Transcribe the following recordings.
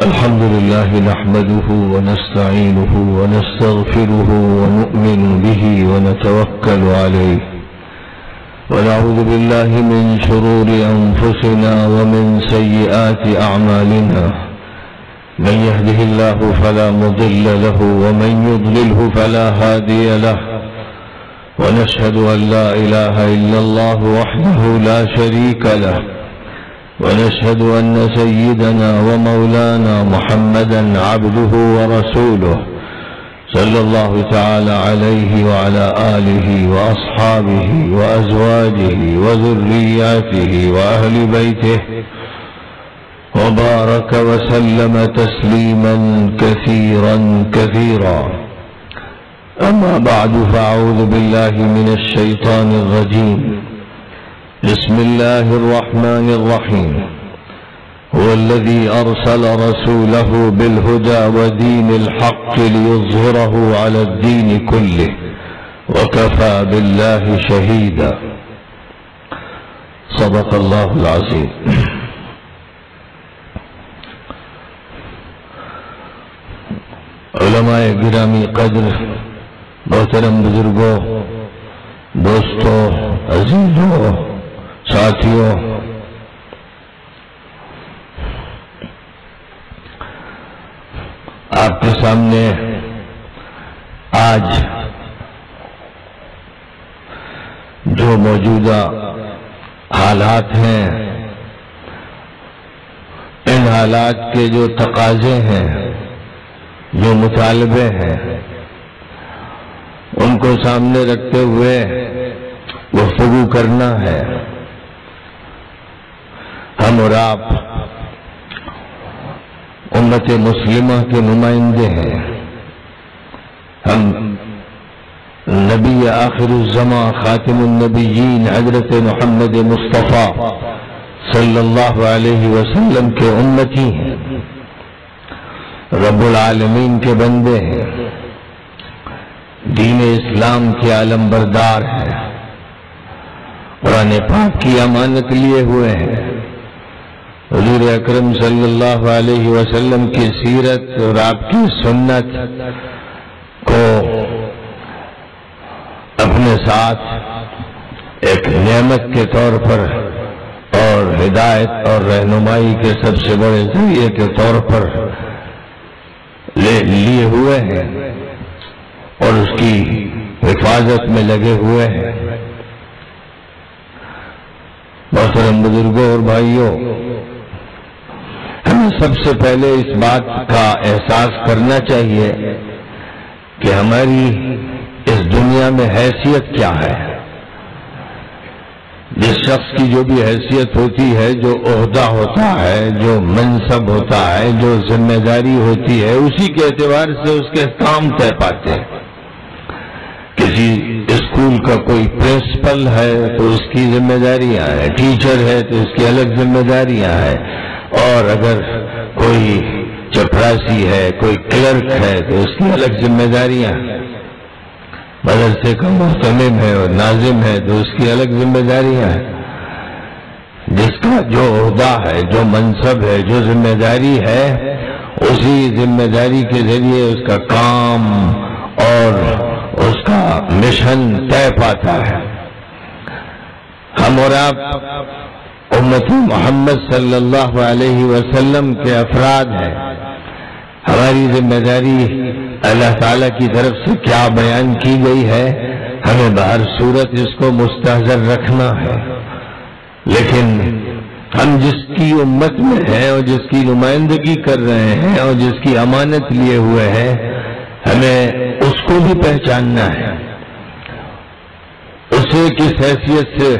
الحمد لله نحمده ونستعينه ونستغفره ونؤمن به ونتوكل عليه ونعوذ بالله من شرور أنفسنا ومن سيئات أعمالنا من يهده الله فلا مضل له ومن يضلله فلا هادي له ونشهد أن لا إله إلا الله وحده لا شريك له ونشهد أن سيدنا ومولانا محمدا عبده ورسوله صلى الله تعالى عليه وعلى آله وأصحابه وأزواجه وذرياته وأهل بيته وبارك وسلم تسليما كثيرا كثيرا. أما بعد فأعوذ بالله من الشيطان الرجيم. بسم الله الرحمن الرحيم. هو الذي أرسل رسوله بالهدى ودين الحق ليظهره على الدين كله وكفى بالله شهيدا. صدق الله العظيم. علماء گرامی قدر، محترم بزرگوں، دوستوں، عزیزوں، ساتھیوں، آپ کے سامنے آج جو موجودہ حالات ہیں، ان حالات کے جو تقاضے ہیں، جو مطالبے ہیں، ان کو سامنے رکھتے ہوئے گفتگو کرنا ہے. ہم اور آپ امت مسلمہ کے نمائندے ہیں. ہم نبی آخر الزمان خاتم النبیین حضرت محمد مصطفیٰ صلی اللہ علیہ وسلم کے امتی ہیں، رب العالمین کے بندے ہیں، دین اسلام کے علم بردار ہیں، قرآن پاک کی امانت لیے ہوئے ہیں، حضور اکرم صلی اللہ علیہ وسلم کی سیرت اور آپ کی سنت کو اپنے ساتھ ایک نعمت کے طور پر اور ہدایت اور رہنمائی کے سب سے بڑے ذریعے کے طور پر لیے ہوئے ہیں اور اس کی حفاظت میں لگے ہوئے ہیں. محترم بزرگوں اور بھائیوں، ہمیں سب سے پہلے اس بات کا احساس کرنا چاہیے کہ ہماری اس دنیا میں حیثیت کیا ہے. جس شخص کی جو بھی حیثیت ہوتی ہے، جو عہدہ ہوتا ہے، جو منصب ہوتا ہے، جو ذمہ داری ہوتی ہے، اسی کے اعتبار سے اس کے کام طے پاتے ہیں. کسی اسکول کا کوئی پرنسپل ہے تو اس کی ذمہ داریاں ہیں، ٹیچر ہے تو اس کی الگ ذمہ داریاں ہیں، اور اگر کوئی چپراسی ہے، کوئی کلرک ہے تو اس کی الگ ذمہ داریاں ہیں. مدرسے کا محتمم ہے اور ناظم ہے تو اس کی الگ ذمہ داریاں ہیں. جس کا جو عہدہ ہے، جو منصب ہے، جو ذمہ داری ہے، اسی ذمہ داری کے ذریعے اس کا کام اور اس کا مشن طے پاتا ہے. ہم اور آپ امت محمد صلی اللہ علیہ وسلم کے افراد ہیں. ہماری ذمہ داری اللہ تعالیٰ کی طرف سے کیا بیان کی گئی ہے، ہمیں بہر صورت اس کو مستحضر رکھنا ہے. لیکن ہم جس کی امت میں ہیں اور جس کی نمائندگی کر رہے ہیں اور جس کی امانت لیے ہوئے ہیں، ہمیں اس کو بھی پہچاننا ہے. اسے کس حیثیت سے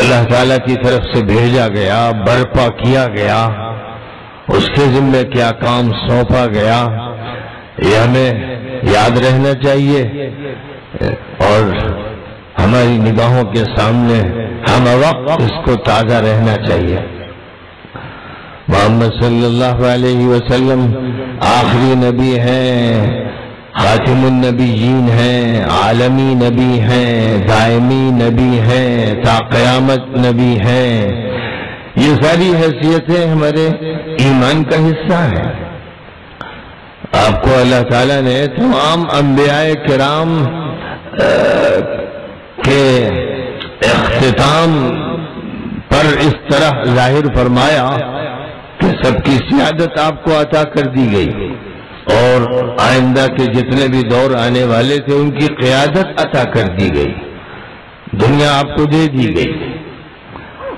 اللہ تعالیٰ کی طرف سے بھیجا گیا، برپا کیا گیا، اس کے ذمہ کیا کام سونپا گیا، یہ ہمیں یاد رہنا چاہیے اور ہماری نگاہوں کے سامنے ہم وقت اس کو تازہ رہنا چاہیے. محمد صلی اللہ علیہ وسلم آخری نبی ہیں، خاتم النبیین ہیں، عالمی نبی ہیں، دائمی نبی ہیں، تا قیامت نبی ہیں. یہ ساری حیثیتیں ہمارے ایمان کا حصہ ہیں۔ آپ کو اللہ تعالیٰ نے تمام انبیاء کرام کے اختتام پر اس طرح ظاہر فرمایا کہ سب کی سیادت آپ کو عطا کر دی گئی، اور آئندہ کے جتنے بھی دور آنے والے تھے ان کی قیادت عطا کر دی گئی، دنیا آپ کو دے دی گئی،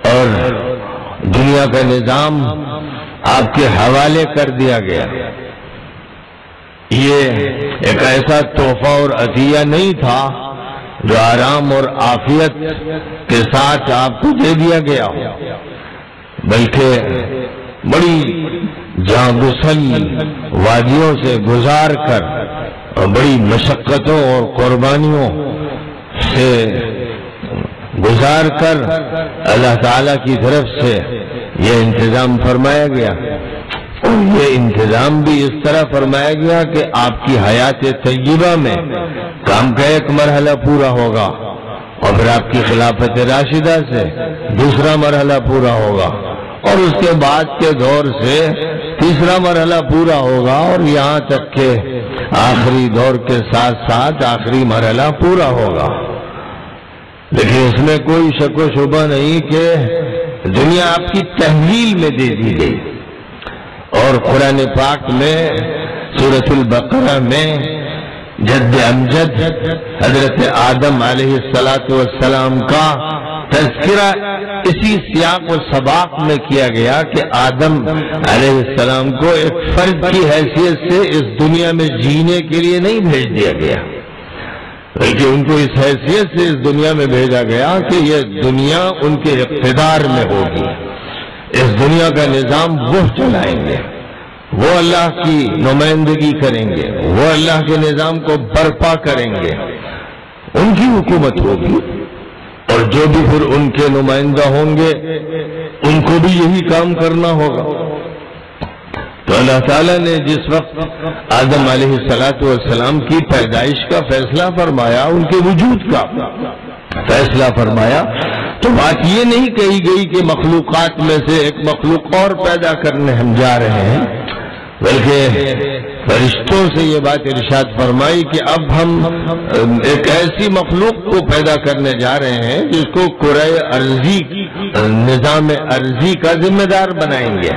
اور دنیا کا نظام آپ کے حوالے کر دیا گیا۔ یہ ایک ایسا تحفہ اور عطیہ نہیں تھا جو آرام اور عافیت کے ساتھ آپ کو دے دیا گیا، بلکہ بڑی جاں گسل وادیوں سے گزار کر اور بڑی مشقتوں اور قربانیوں سے گزار کر اللہ تعالی کی طرف سے یہ انتظام فرمایا گیا، اور یہ انتظام بھی اس طرح فرمایا گیا کہ آپ کی حیات طیبہ میں کام کا ایک مرحلہ پورا ہوگا، اور پھر آپ کی خلافت راشدہ سے دوسرا مرحلہ پورا ہوگا، اور اس کے بعد کے دور سے تیسرا مرحلہ پورا ہوگا، اور یہاں تک کہ آخری دور کے ساتھ ساتھ آخری مرحلہ پورا ہوگا۔ لیکن اس میں کوئی شک و شبہ نہیں کہ دنیا آپ کی تحویل میں دے دی گئی، اور قرآن پاک میں سورۃ البقرہ میں جد امجد حضرت آدم علیہ السلام کا تذکرہ اسی سیاق و سباق میں کیا گیا کہ آدم علیہ السلام کو ایک فرد کی حیثیت سے اس دنیا میں جینے کے لیے نہیں بھیج دیا گیا، بلکہ ان کو اس حیثیت سے اس دنیا میں بھیجا گیا کہ یہ دنیا ان کے اقتدار میں ہوگی، اس دنیا کا نظام وہ چلائیں گے، وہ اللہ کی نمائندگی کریں گے، وہ اللہ کے نظام کو برپا کریں گے، ان کی حکومت ہوگی، اور جو بھی پھر ان کے نمائندہ ہوں گے ان کو بھی یہی کام کرنا ہوگا۔ تو اللہ تعالیٰ نے جس وقت آدم علیہ السلام کی پیدائش کا فیصلہ فرمایا، ان کے وجود کا فیصلہ فرمایا، تو بات یہ نہیں کہی گئی کہ مخلوقات میں سے ایک مخلوق اور پیدا کرنے ہم جا رہے ہیں، بلکہ فرشتوں سے یہ بات ارشاد فرمائی کہ اب ہم ایک ایسی مخلوق کو پیدا کرنے جا رہے ہیں جس کو کرۂ ارضی نظام ارضی کا ذمہ دار بنائیں گے۔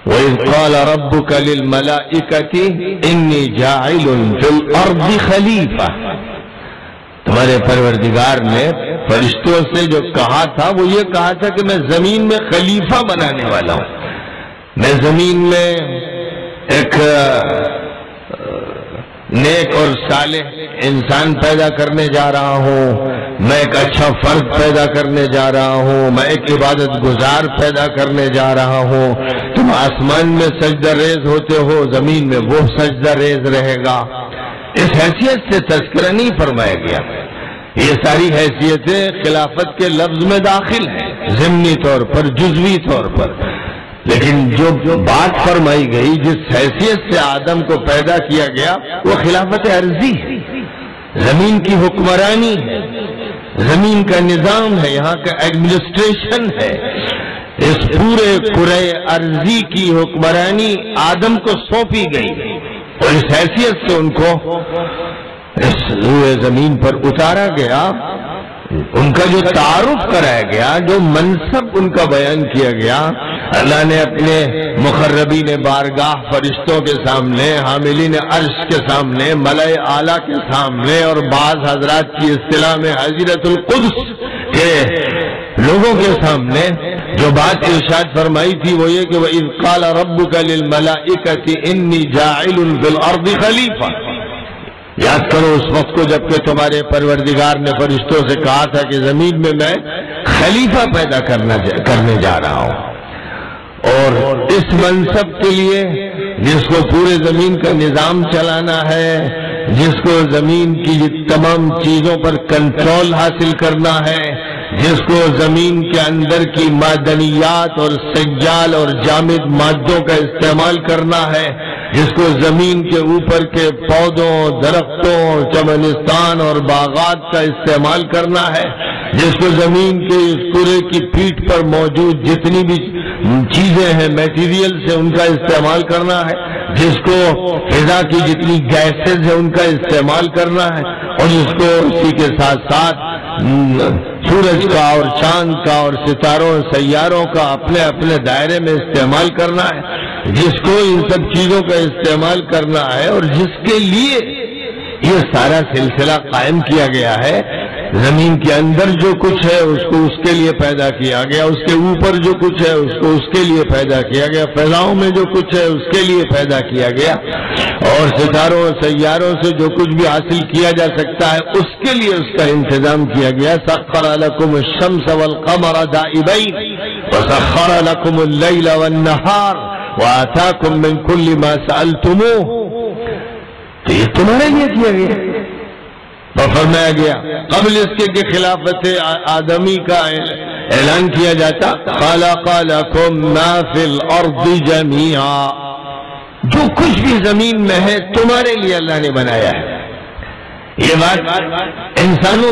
وَإِذْ قَالَ رَبُّكَ لِلْمَلَائِكَةِ إِنِّي جَاعِلٌ فِي الْأَرْضِ خَلِيفَةً، تمہارے پروردگار نے فرشتوں سے جو کہا تھا وہ یہ کہا تھا کہ میں زمین میں خلیفہ بنانے والا ہوں، میں زمین میں ایک نیک اور صالح انسان پیدا کرنے جا رہا ہوں، میں ایک اچھا فرد پیدا کرنے جا رہا ہوں، میں ایک عبادت گزار پیدا کرنے جا رہا ہوں۔ تم آسمان میں سجدہ ریز ہوتے ہو، زمین میں وہ سجدہ ریز رہے گا۔ اس حیثیت سے تذکرہ نہیں فرمایا گیا، یہ ساری حیثیتیں خلافت کے لفظ میں داخل ہیں، ضمنی طور پر، جزوی طور پر، لیکن جو بات فرمائی گئی جس حیثیت سے آدم کو پیدا کیا گیا وہ خلافت عرضی ہے، زمین کی حکمرانی ہے، زمین کا نظام ہے، یہاں کا ایڈمنسٹریشن ہے۔ اس پورے کرۂ ارضی کی حکمرانی آدم کو سونپی گئی، اور اس حیثیت سے ان کو اس روئے زمین پر اتارا گیا، ان کا جو تعارف کرایا گیا، جو منصب ان کا بیان کیا گیا، اللہ نے اپنے مقربین بارگاہ فرشتوں کے سامنے، حاملین عرش کے سامنے، ملائے اعلیٰ کے سامنے، اور بعض حضرات کی اصطلاح میں حضرت القدس کے لوگوں کے سامنے جو بات ارشاد فرمائی تھی وہ یہ کہ وَإِذْ قَالَ رَبُّكَ لِلْمَلَائِكَةِ إِنِّي جَاعِلٌ فِي الْأَرْضِ خَلِيفَةً، یاد کرو اس وقت کو جب کہ تمہارے پروردگار نے فرشتوں سے کہا تھا کہ زمین میں میں خلیفہ پیدا کرنے جا رہا ہوں، اور اس منصب کے لیے جس کو پورے زمین کا نظام چلانا ہے، جس کو زمین کی تمام چیزوں پر کنٹرول حاصل کرنا ہے، جس کو زمین کے اندر کی معدنیات اور سجال اور جامد مادوں کا استعمال کرنا ہے، جس کو زمین کے اوپر کے پودوں، درختوں، چمنستان اور باغات کا استعمال کرنا ہے، جس کو زمین کے اس کرے کی پیٹھ پر موجود جتنی بھی چیزیں ہیں میٹیریل سے ان کا استعمال کرنا ہے، جس کو فضا کی جتنی گیسز ہیں ان کا استعمال کرنا ہے، اور جس کو اسی کے ساتھ ساتھ سورج کا اور چاند کا اور ستاروں سیاروں کا اپنے اپنے دائرے میں استعمال کرنا ہے، جس کو ان سب چیزوں کا استعمال کرنا ہے، اور جس کے لیے یہ سارا سلسلہ قائم کیا گیا ہے۔ زمین کے اندر جو کچھ ہے اس کو اس کے لیے پیدا کیا گیا، اس کے اوپر جو کچھ ہے اس کو اس کے لیے پیدا کیا گیا، فضاؤں میں جو کچھ ہے اس کے لیے پیدا کیا گیا، اور ستاروں اور سیاروں سے جو کچھ بھی حاصل کیا جا سکتا ہے اس کے لیے اس کا انتظام کیا گیا۔ سخر لکم الشمس والقمر دائبین وسخر لکم اللیل والنہار وآتاکم من کل ما سألتموہ، تو یہ تمہارے لیے کیا گیا۔ اور فرمایا گیا قبل اس کے کہ خلافت آدمی کا اعلان کیا جاتا، خلق لکم ما فی الارض جمیعا، جو کچھ بھی زمین میں ہے تمہارے لیے اللہ نے بنایا ہے۔ یہ بات انسانوں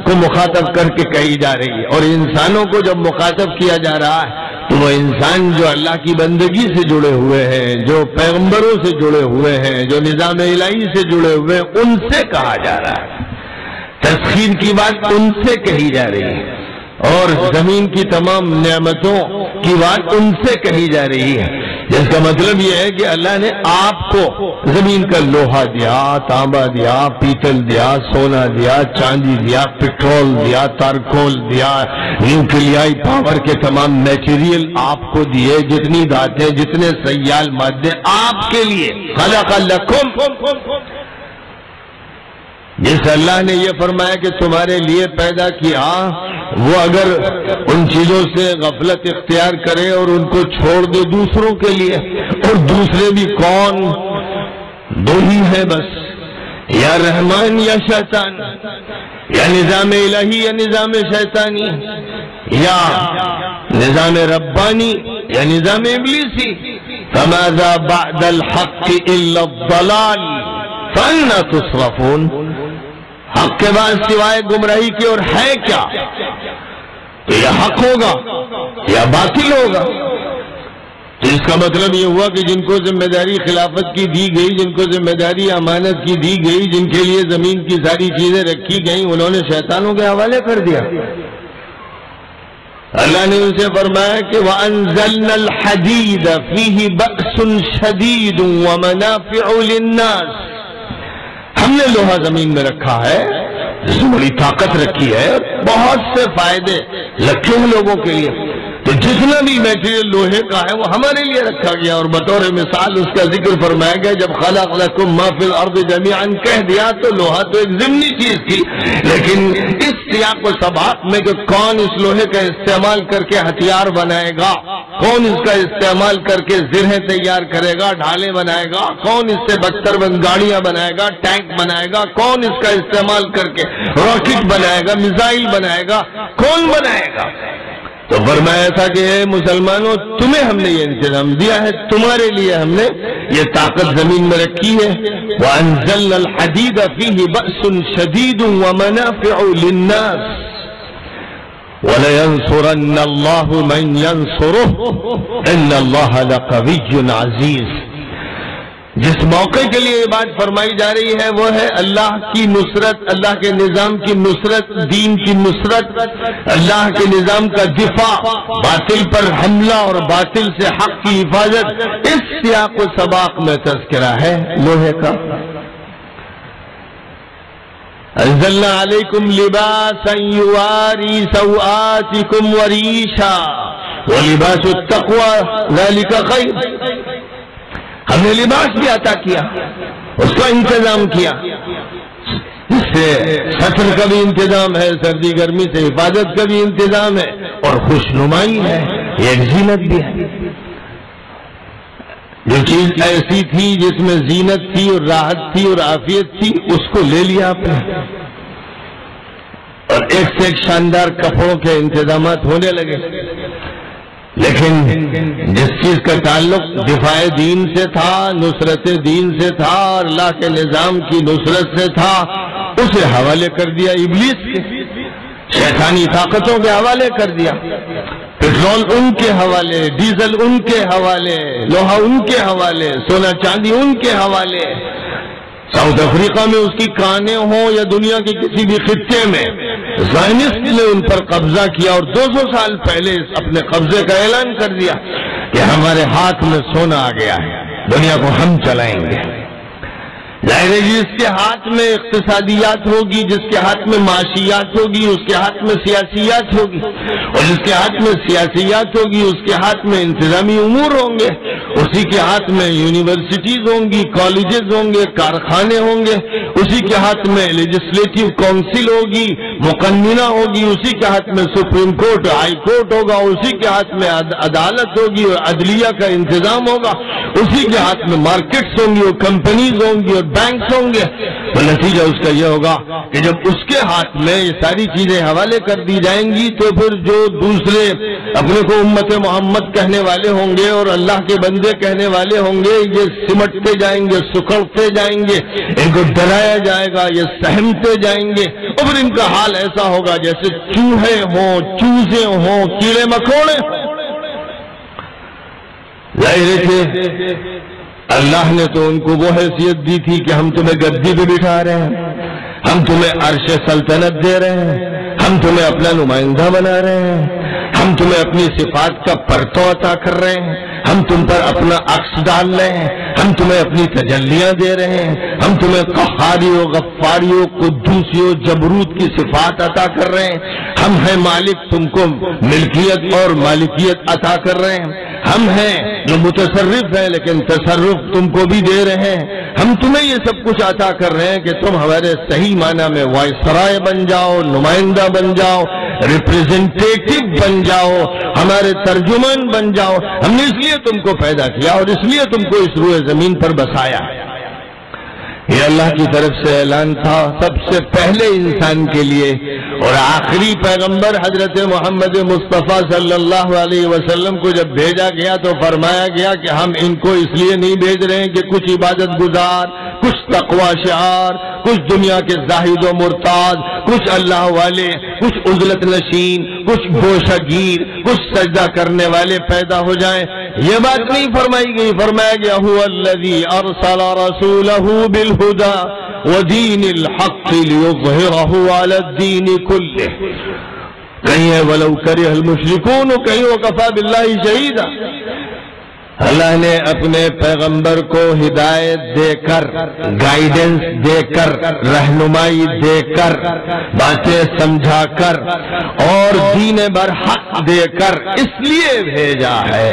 کو مخاطب کر کے کہی جا رہی ہے، اور انسانوں کو جب مخاطب کیا جا رہا ہے تو وہ انسان جو اللہ کی بندگی سے جڑے ہوئے ہیں، جو پیغمبروں سے جڑے ہوئے ہیں، جو نظام الہی سے جڑے ہوئے ہیں، ان سے کہا جا رہا ہے۔ تسخیر کی بات ان سے کہی جا رہی ہے، اور زمین کی تمام نعمتوں کی بات ان سے کہی جا رہی ہے، جس کا مطلب یہ ہے کہ اللہ نے آپ کو زمین کا لوہا دیا، تانبا دیا، پیتل دیا، سونا دیا، چاندی دیا، پٹرول دیا، تارکول دیا، نیوکلیائی پاور کے تمام میٹیریل آپ کو دیے، جتنی دھاتیں، جتنے سیال مادے آپ کے لیے۔ خلق لکم، جس اللہ نے یہ فرمایا کہ تمہارے لیے پیدا کیا، وہ اگر ان چیزوں سے غفلت اختیار کرے اور ان کو چھوڑ دے دوسروں کے لیے، اور دوسرے بھی کون؟ دو ہی ہے بس، یا رحمان یا شیطان، یا نظام الہی یا نظام شیطانی، یا نظام ربانی یا نظام ابلیسی۔ فماذا بعد الحق الا الضلال فأنا تصرفون، حق کے بعد سوائے گمراہی کے اور ہے کیا؟ تو یا حق ہوگا یا باطل ہوگا۔ تو اس کا مطلب یہ ہوا کہ جن کو ذمہ داری خلافت کی دی گئی، جن کو ذمہ داری امانت کی دی گئی، جن کے لیے زمین کی ساری چیزیں رکھی گئیں، انہوں نے شیطانوں کے حوالے کر دیا۔ اللہ نے ان سے فرمایا کہ وَأَنزَلْنَا الْحَدِيدَ فِيهِ بَأْسٌ شَدِيدٌ وَمَنَافِعُ لِلنَّاسِ، ہم نے لوہا زمین میں رکھا ہے جس میں بڑی طاقت رکھی ہے، بہت سے فائدے رکھے ہیں لوگوں کے لیے۔ تو جتنا بھی میٹیریل لوہے کا ہے وہ ہمارے لیے رکھا گیا، اور بطور مثال اس کا ذکر فرمایا گیا جب خلق لکم ما فی الارض جمیعا کہہ دیا تو لوہا تو ایک ضمنی چیز تھی، لیکن اس سیاق و سباق میں کہ کون اس لوہے کا استعمال کر کے ہتھیار بنائے گا، کون اس کا استعمال کر کے زرہیں تیار کرے گا، ڈھالیں بنائے گا، کون اس سے بختر بند گاڑیاں بنائے گا، ٹینک بنائے گا، کون اس کا استعمال کر کے راکٹ بنائے گا، میزائل بنائے گا، کون بنائے گا؟ تو فرمایا تھا کہ اے مسلمانوں، تمہیں ہم نے یہ انتظام دیا ہے، تمہارے لیے ہم نے یہ طاقت زمین میں رکھی ہے۔ وَأَنزَلْنَا الْحَدِيدَ فِيهِ بَأْسٌ شَدِيدٌ وَمَنَافِعُ لِلنَّاسِ وَلَيَنصُرَنَّ اللَّهُ مَن يَنصُرُهُ إِنَّ اللَّهَ لَقَوِيٌّ عَزِيزٌ۔ جس موقع کے لیے یہ بات فرمائی جا رہی ہے وہ ہے اللہ کی نصرت، اللہ کے نظام کی نصرت، دین کی نصرت، اللہ کے نظام کا دفاع، باطل پر حملہ اور باطل سے حق کی حفاظت۔ اس سیاق و سباق میں تذکرہ ہے لوہے کا۔ انزلنا علیکم لباسا یواری سوآتکم وریشا ولباس التقوی ذلک خیر، ہم نے لباس بھی عطا کیا، اس کا انتظام کیا، اس سے ستر کا بھی انتظام ہے، سردی گرمی سے حفاظت کا بھی انتظام ہے، اور خوشنمائی ہے، یہ ایک زینت بھی ہے۔ جو چیز ایسی تھی جس میں زینت تھی اور راحت تھی اور عافیت تھی، اس کو لے لیا آپ نے، اور ایک سے ایک شاندار کپڑوں کے انتظامات ہونے لگے۔ لیکن جس چیز کا تعلق دفاع دین سے تھا، نصرت دین سے تھا، اللہ کے نظام کی نصرت سے تھا، اسے حوالے کر دیا ابلیس کے۔ شیطانی طاقتوں کے حوالے کر دیا. پیٹرول ان کے حوالے، ڈیزل ان کے حوالے، لوہا ان کے حوالے، سونا چاندی ان کے حوالے. ساؤتھ افریقہ میں اس کی کانیں ہوں یا دنیا کے کسی بھی خطے میں، زائنسٹ نے ان پر قبضہ کیا اور 200 سال پہلے اپنے قبضے کا اعلان کر دیا کہ ہمارے ہاتھ میں سونا آ گیا ہے، دنیا کو ہم چلائیں گے. ظاہر ہے جس کے ہاتھ میں اقتصادیات ہوگی، جس کے ہاتھ میں معاشیات ہوگی، اس کے ہاتھ میں سیاسیات ہوگی، اور جس کے ہاتھ میں سیاسیات ہوگی اس کے ہاتھ میں انتظامی امور ہوں گے، اسی کے ہاتھ میں یونیورسٹیز ہوں گی، کالجز ہوں گے، کارخانے ہوں گے، اسی کے ہاتھ میں لیجسلیٹو کونسل ہوگی، مقننہ ہوگی، اسی کے ہاتھ میں سپریم کورٹ، ہائی کورٹ ہوگا، اسی کے ہاتھ میں عدالت ہوگی اور عدلیہ کا انتظام ہوگا، اسی کے ہاتھ میں مارکیٹس ہوں گی اور کمپنیز ہوں گی اور بینکس ہوں گے. تو نتیجہ اس کا یہ ہوگا کہ جب اس کے ہاتھ میں یہ ساری چیزیں حوالے کر دی جائیں گی تو پھر جو دوسرے اپنے کو امت محمد کہنے والے ہوں گے اور اللہ کے بندے کہنے والے ہوں گے، یہ سمٹتے جائیں گے، سکڑتے جائیں گے، ان کو ڈرایا جائے گا، یہ سہمتے جائیں گے، اور پھر ان کا حال ایسا ہوگا جیسے چوہے ہوں، چوزے ہوں، کیڑے مکوڑے ہوں. ظاہر ہے اللہ نے تو ان کو وہ حیثیت دی تھی کہ ہم تمہیں گدی پہ بٹھا رہے ہیں، ہم تمہیں عرش سلطنت دے رہے ہیں، ہم تمہیں اپنا نمائندہ بنا رہے ہیں، ہم تمہیں اپنی صفات کا پرتو عطا کر رہے ہیں، ہم تم پر اپنا عکس ڈال رہے ہیں، ہم تمہیں اپنی تجلیاں دے رہے ہیں، ہم تمہیں قہاریو، غفاریو، قدوسیو، جبروت کی صفات عطا کر رہے ہیں، ہم ہیں مالک، تم کو ملکیت اور مالکیت عطا کر رہے ہیں، ہم ہیں جو متصرف ہیں لیکن تصرف تم کو بھی دے رہے ہیں، ہم تمہیں یہ سب کچھ عطا کر رہے ہیں کہ تم ہمارے صحیح معنی میں وائسرائے بن جاؤ، نمائندہ بن جاؤ، ریپریزنٹیٹو بن جاؤ، ہمارے ترجمان بن جاؤ. ہم نے اس لیے تم کو پیدا کیا اور اس لیے تم کو اس روئے زمین پر بسایا. یہ اللہ کی طرف سے اعلان تھا سب سے پہلے انسان کے لیے، اور آخری پیغمبر حضرت محمد مصطفیٰ صلی اللہ علیہ وسلم کو جب بھیجا گیا تو فرمایا گیا کہ ہم ان کو اس لیے نہیں بھیج رہے ہیں کہ کچھ عبادت گزار، کچھ تقوی شعار، کچھ دنیا کے زاہد و مرتاد، کچھ اللہ والے، کچھ عزلت نشین، کچھ گوشہ گیر، کچھ سجدہ کرنے والے پیدا ہو جائیں. یہ بات نہیں فرمائی گئی. فرمایا گیا هو الذی ارسل رسولہ بالہدی ودین الحق لیظہرہ علی الدین کلہ. کہیں ہے ولو کرہ المشرکون، کہیں وکفی باللہ شہیدا. اللہ نے اپنے پیغمبر کو ہدایت دے کر، گائیڈنس دے کر، رہنمائی دے کر، باتیں سمجھا کر اور دین برحق دے کر اس لیے بھیجا ہے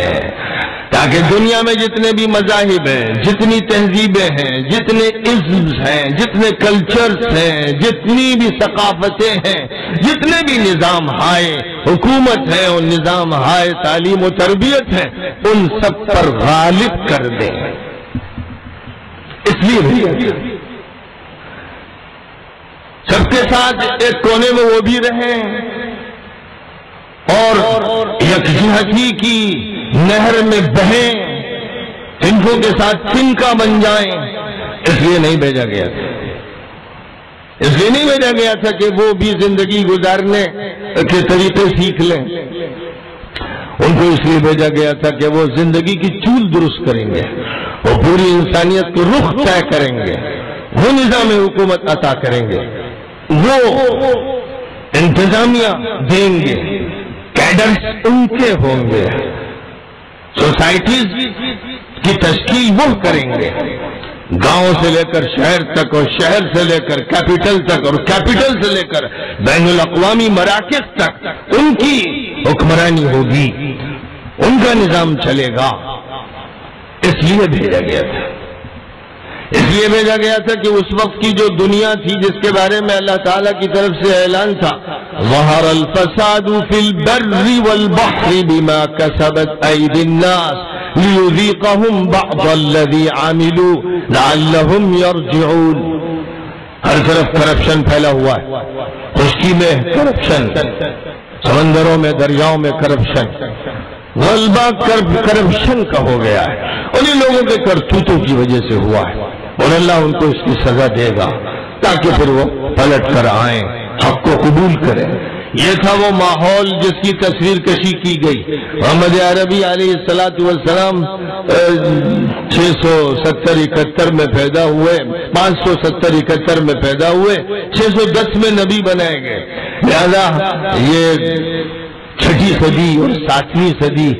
تاکہ دنیا میں جتنے بھی مذاہب ہیں، جتنی تہذیبیں ہیں، جتنے ازمز ہیں، جتنے کلچرز ہیں، جتنی بھی ثقافتیں ہیں، جتنے بھی نظام ہائے حکومت ہے اور نظام ہائے تعلیم و تربیت ہے، ان سب پر غالب کر دیں. اس لیے بھی سب کے ساتھ ایک کونے میں وہ بھی رہیں اور یکجہتی کی نہر میں بہیں، تنکوں کے ساتھ تنکا بن جائیں. اس لیے نہیں بھیجا گیا تھا. اس لیے نہیں بھیجا گیا تھا کہ وہ بھی زندگی گزارنے کے طریقے سیکھ لیں. ان کو اس لیے بھیجا گیا تھا کہ وہ زندگی کی چول درست کریں گے، وہ پوری انسانیت کو رخ طے کریں گے، وہ نظام حکومت عطا کریں گے، وہ انتظامیہ دیں گے، کیڈرز ان کے ہوں گے، سوسائٹیز کی تشکیل وہ کریں گے، گاؤں سے لے کر شہر تک اور شہر سے لے کر کیپٹل تک اور کیپٹل سے لے کر بین الاقوامی مراکز تک ان کی حکمرانی ہوگی، ان کا نظام چلے گا. اس لیے بھیجا گیا تھا. اس لیے بھیجا گیا تھا کہ اس وقت کی جو دنیا تھی جس کے بارے میں اللہ تعالیٰ کی طرف سے اعلان تھا، ظہر الفساد فی البر والبحر بما کسبت ایدی الناس لیذیقہم بعض الذی عملوا لعلہم یرجعون. ہر طرف کرپشن پھیلا ہوا ہے، خشکی میں کرپشن، سمندروں میں، دریاؤں میں کرپشن، غلبہ کرپشن کا ہو گیا ہے، انہیں لوگوں کے کرتوتوں کی وجہ سے ہوا ہے، اور اللہ ان کو اس کی سزا دے گا تاکہ پھر وہ پلٹ کر آئیں، حق کو قبول کریں. یہ تھا وہ ماحول جس کی تصویر کشی کی گئی. محمد عربی علیہ السلام 670-71 میں پیدا ہوئے, 570-71 میں پیدا ہوئے, 610 میں نبی بنائے گئے. لہذا یہ 6ٹھی صدی اور 7ویں صدی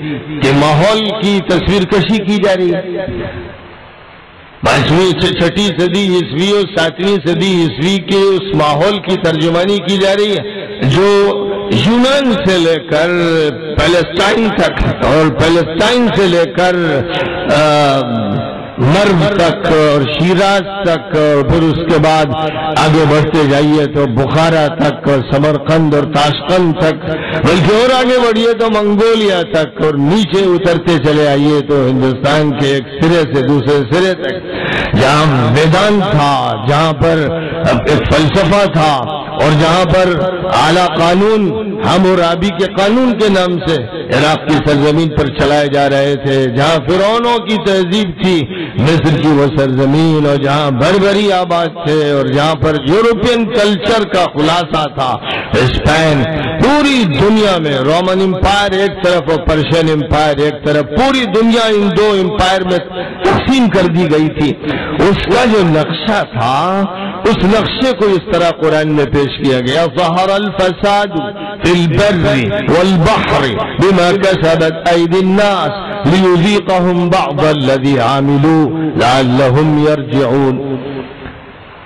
کے ماحول کی تصویر کشی کی جا رہی ہے. 6ٹھی صدی عیسوی اور 7ویں صدی عیسوی کے اس ماحول کی ترجمانی کی جا رہی ہے جو یونان سے لے کر پیلسٹائن تک اور پیلسٹائن سے لے کر مرو تک اور شیراز تک اور پھر اس کے بعد آگے بڑھتے جائیے تو بخارا تک اور سمرقند اور تاشقند تک, بلکہ اور آگے بڑھیے تو منگولیا تک, اور نیچے اترتے چلے آئیے تو ہندوستان کے ایک سرے سے دوسرے سرے تک, جہاں میدان تھا, جہاں پر ایک فلسفہ تھا, اور جہاں پر اعلیٰ قانون حمورابی کے قانون کے نام سے عراق کی سرزمین پر چلائے جا رہے تھے, جہاں فرعونوں کی تہذیب تھی مصر کی وہ سرزمین, اور جہاں بربری آباد تھے, اور جہاں پر یورپین کلچر کا خلاصہ تھا. اسپین پوری دنیا میں رومن امپائر ایک طرف اور پرشین امپائر ایک طرف, پوری دنیا ان دو امپائر میں تقسیم کر دی گئی تھی. اس کا جو نقشہ تھا اس نقشے کو اس طرح قرآن میں پیش کیا گیا, ظہر الفساد فی البر والبحر بما کسبت ایدی الناس لیذیقہم بعض الذی عاملوا لعلہم یرجعون.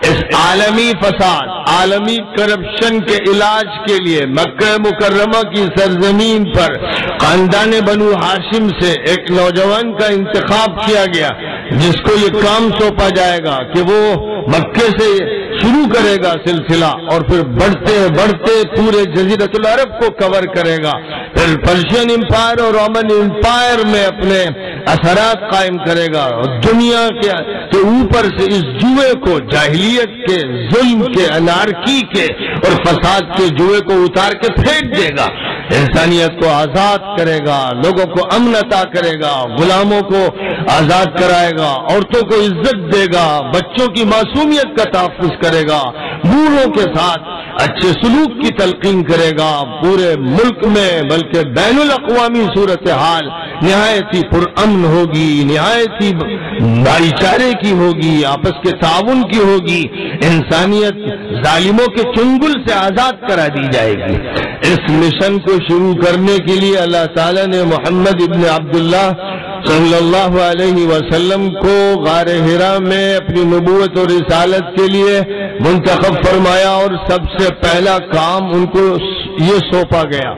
اس عالمی فساد, عالمی کرپشن کے علاج کے لیے مکہ مکرمہ کی سرزمین پر خاندان بنو ہاشم سے ایک نوجوان کا انتخاب کیا گیا جس کو یہ کام سونپا جائے گا کہ وہ مکے سے شروع کرے گا سلسلہ اور پھر بڑھتے بڑھتے پورے جزیرۃ العرب کو کور کرے گا, پھر پرشین امپائر اور رومن امپائر میں اپنے اثرات قائم کرے گا, اور دنیا کے اوپر سے اس جوئے کو, جاہلیت کے, ظلم کے, انارکی کے اور فساد کے جوئے کو اتار کے پھینک دے گا, انسانیت کو آزاد کرے گا, لوگوں کو امن عطا کرے گا, غلاموں کو آزاد کرائے گا, عورتوں کو عزت دے گا, بچوں کی معصومیت کا تحفظ کرے گا, بوڑھوں کے ساتھ اچھے سلوک کی تلقین کرے گا. پورے ملک میں بلکہ بین الاقوامی صورتحال نہایت ہی پرامن ہوگی, نہایت ہی بھائی چارے کی ہوگی, آپس کے تعاون کی ہوگی, انسانیت ظالموں کے چنگل سے آزاد کرا دی جائے گی. اس مشن کو شروع کرنے کے لیے اللہ تعالیٰ نے محمد ابن عبداللہ صلی اللہ علیہ وسلم کو غار حرا میں اپنی نبوت اور رسالت کے لیے منتخب فرمایا, اور سب سے پہلا کام ان کو یہ سونپا گیا,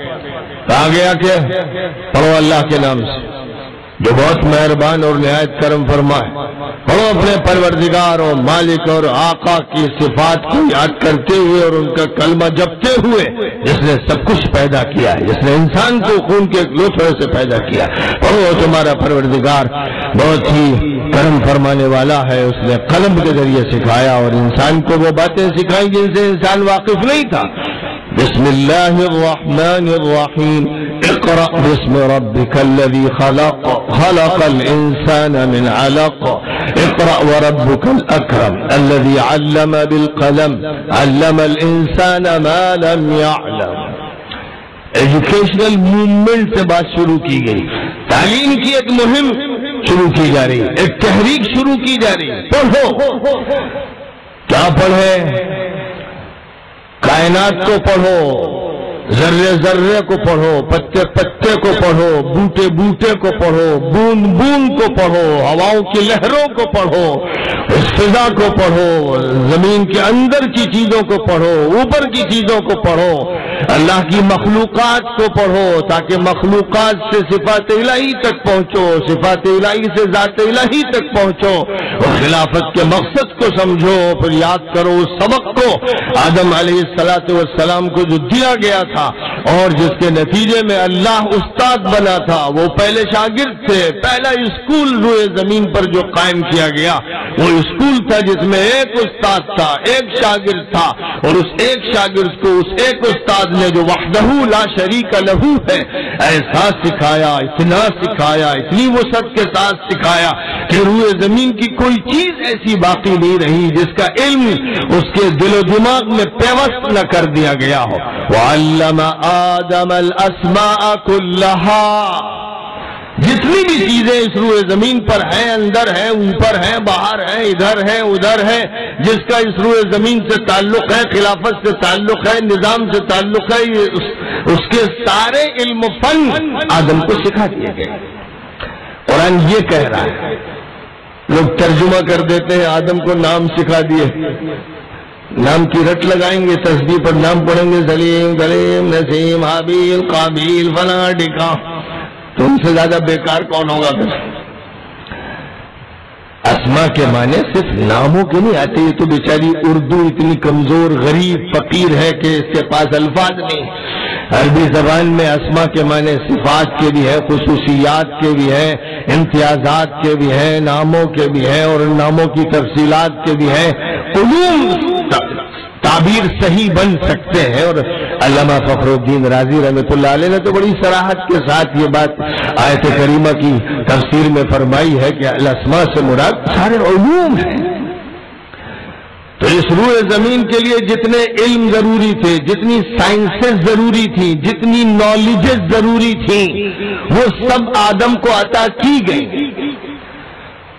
کہا گیا کہ پڑھو اللہ کے نام سے جو بہت مہربان اور نہایت کرم فرما ہے, پڑھو اپنے پروردگار اور مالک اور آقا کی صفات کو یاد کرتے ہوئے اور ان کا کلمہ جپتے ہوئے, جس نے سب کچھ پیدا کیا ہے, جس نے انسان کو خون کے ایک لوتھڑے سے پیدا کیا. پڑھو تمہارا پروردگار بہت ہی کرم فرمانے والا ہے, اس نے قلم کے ذریعے سکھایا اور انسان کو وہ باتیں سکھائیں جن سے انسان واقف نہیں تھا. بسم اللہ الرحمن الرحیم, اقرأ باسم ربک الذی خلق, خلق الانسان من علق, اقرأ وربک الاکرم الذی علم بالقلم, علم الانسان ما لم يعلم. ایجوکیشنل موومنٹ سے بات شروع کی گئی, تعلیم کی ایک مہم شروع کی جا رہی ہے, ایک تحریک شروع کی جا رہی ہے. پڑھو, کیا پڑھے؟ کائنات کو پڑھو, ذرے ذرے کو پڑھو, پتے پتے کو پڑھو, بوٹے بوٹے کو پڑھو, بوند بوند کو پڑھو, ہواؤں کی لہروں کو پڑھو, اس فضا کو پڑھو, زمین کے اندر کی چیزوں کو پڑھو, اوپر کی چیزوں کو پڑھو, اللہ کی مخلوقات کو پڑھو تاکہ مخلوقات سے صفات الہی تک پہنچو, صفات الہی سے ذات الہی تک پہنچو, اور خلافت کے مقصد کو سمجھو. پھر یاد کرو اس سبق کو آدم علیہ السلام کو جو دیا گیا تھا اور جس کے نتیجے میں اللہ استاد بنا تھا. وہ پہلے شاگرد تھے, پہلا اسکول روئے زمین پر جو قائم کیا گیا وہ اسکول تھا جس میں ایک استاد تھا, ایک شاگرد تھا, اور اس ایک شاگرد کو اس ایک استاد نے جو وحدہ لا شریک لہو ہے ایسا سکھایا, اتنا سکھایا, اتنی وسعت کے ساتھ سکھایا کہ روئے زمین کی کوئی چیز ایسی باقی نہیں رہی جس کا علم اس کے دل و دماغ میں پیوست نہ کر دیا گیا ہو. وعلم آدم الاسماء كلها، جتنی بھی چیزیں اس روئے زمین پر ہیں، اندر ہیں، اوپر ہیں، باہر ہیں، ادھر ہیں، ادھر ہیں، جس کا اس روئے زمین سے تعلق ہے، خلافت سے تعلق ہے، نظام سے تعلق ہے، اس کے سارے علم و فن آدم کو سکھا دیے گئے۔ قرآن یہ کہہ رہا ہے، لوگ ترجمہ کر دیتے ہیں آدم کو نام سکھا دیے، نام کی رٹ لگائیں گے، تسبیح پر نام پڑھیں گے، سلیم کلیم نسیم حابیل قابیل فلاں ڈکا، تو ان سے زیادہ بیکار کون ہوگا پھر؟ اسما کے معنی صرف ناموں کے نہیں آتے، یہ تو بیچاری اردو اتنی کمزور غریب فقیر ہے کہ اس کے پاس الفاظ نہیں۔ عربی زبان میں اسما کے معنی صفات کے بھی ہے، خصوصیات کے بھی ہے، امتیازات کے بھی ہیں، ناموں کے بھی ہیں، اور ناموں کی تفصیلات کے بھی ہیں۔ علوم تعبیر صحیح بن سکتے ہیں، اور علامہ فخر الدین رازی رحمۃ اللہ علیہ نے تو بڑی صراحت کے ساتھ یہ بات آیت کریمہ کی تفسیر میں فرمائی ہے کہ الاسماء سے مراد سارے علوم ہیں۔ تو اس روئے زمین کے لیے جتنے علم ضروری تھے، جتنی سائنسز ضروری تھیں، جتنی نالجز ضروری تھیں، وہ سب آدم کو عطا کی گئی۔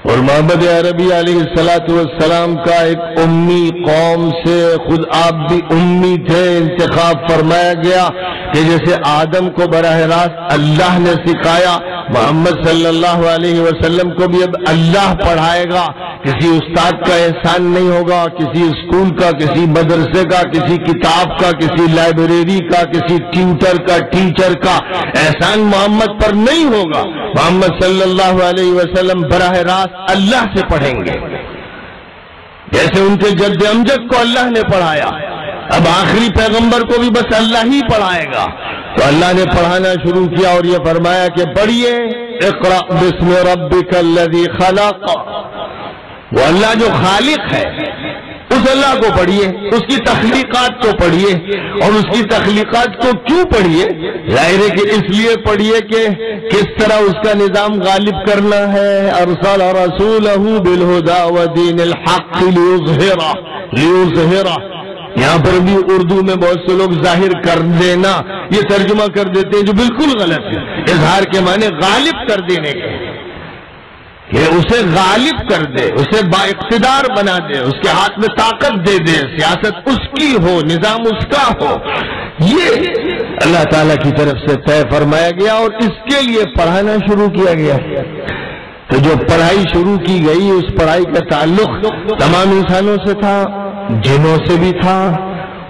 اور محمد عربی علیہ السلام کا ایک امی قوم سے، خود آپ بھی امی تھے، انتخاب فرمایا گیا کہ جیسے آدم کو براہ راست اللہ نے سکھایا، محمد صلی اللہ علیہ وسلم کو بھی اب اللہ پڑھائے گا۔ کسی استاد کا احسان نہیں ہوگا، کسی اسکول کا، کسی مدرسے کا، کسی کتاب کا، کسی لائبریری کا، کسی ٹیوٹر کا، ٹیچر کا احسان محمد پر نہیں ہوگا۔ محمد صلی اللہ علیہ وسلم براہ راست اللہ سے پڑھیں گے، جیسے ان کے جد امجد کو اللہ نے پڑھایا، اب آخری پیغمبر کو بھی بس اللہ ہی پڑھائے گا۔ تو اللہ نے پڑھانا شروع کیا اور یہ فرمایا کہ پڑھیے، اقرأ بسم ربک الذی خلق، وہ اللہ جو خالق ہے اس اللہ کو پڑھیے، اس کی تخلیقات کو پڑھیے، اور اس کی تخلیقات کو کیوں پڑھیے؟ ظاہر ہے کہ اس لیے پڑھیے کہ کس طرح اس کا نظام غالب کرنا ہے۔ ارسل رسولہ بالہدی ودین الحق لیظہرہ، یہاں پر بھی اردو میں بہت سے لوگ ظاہر کر دینا یہ ترجمہ کر دیتے ہیں، جو بالکل غلط ہے۔ اظہار کے معنی غالب کر دینے کے، کہ اسے غالب کر دے، اسے با اقتدار بنا دے، اس کے ہاتھ میں طاقت دے دے، سیاست اس کی ہو، نظام اس کا ہو، یہ اللہ تعالیٰ کی طرف سے طے فرمایا گیا اور اس کے لیے پڑھانا شروع کیا گیا۔ تو جو پڑھائی شروع کی گئی، اس پڑھائی کا تعلق تمام انسانوں سے تھا، جنوں سے بھی تھا،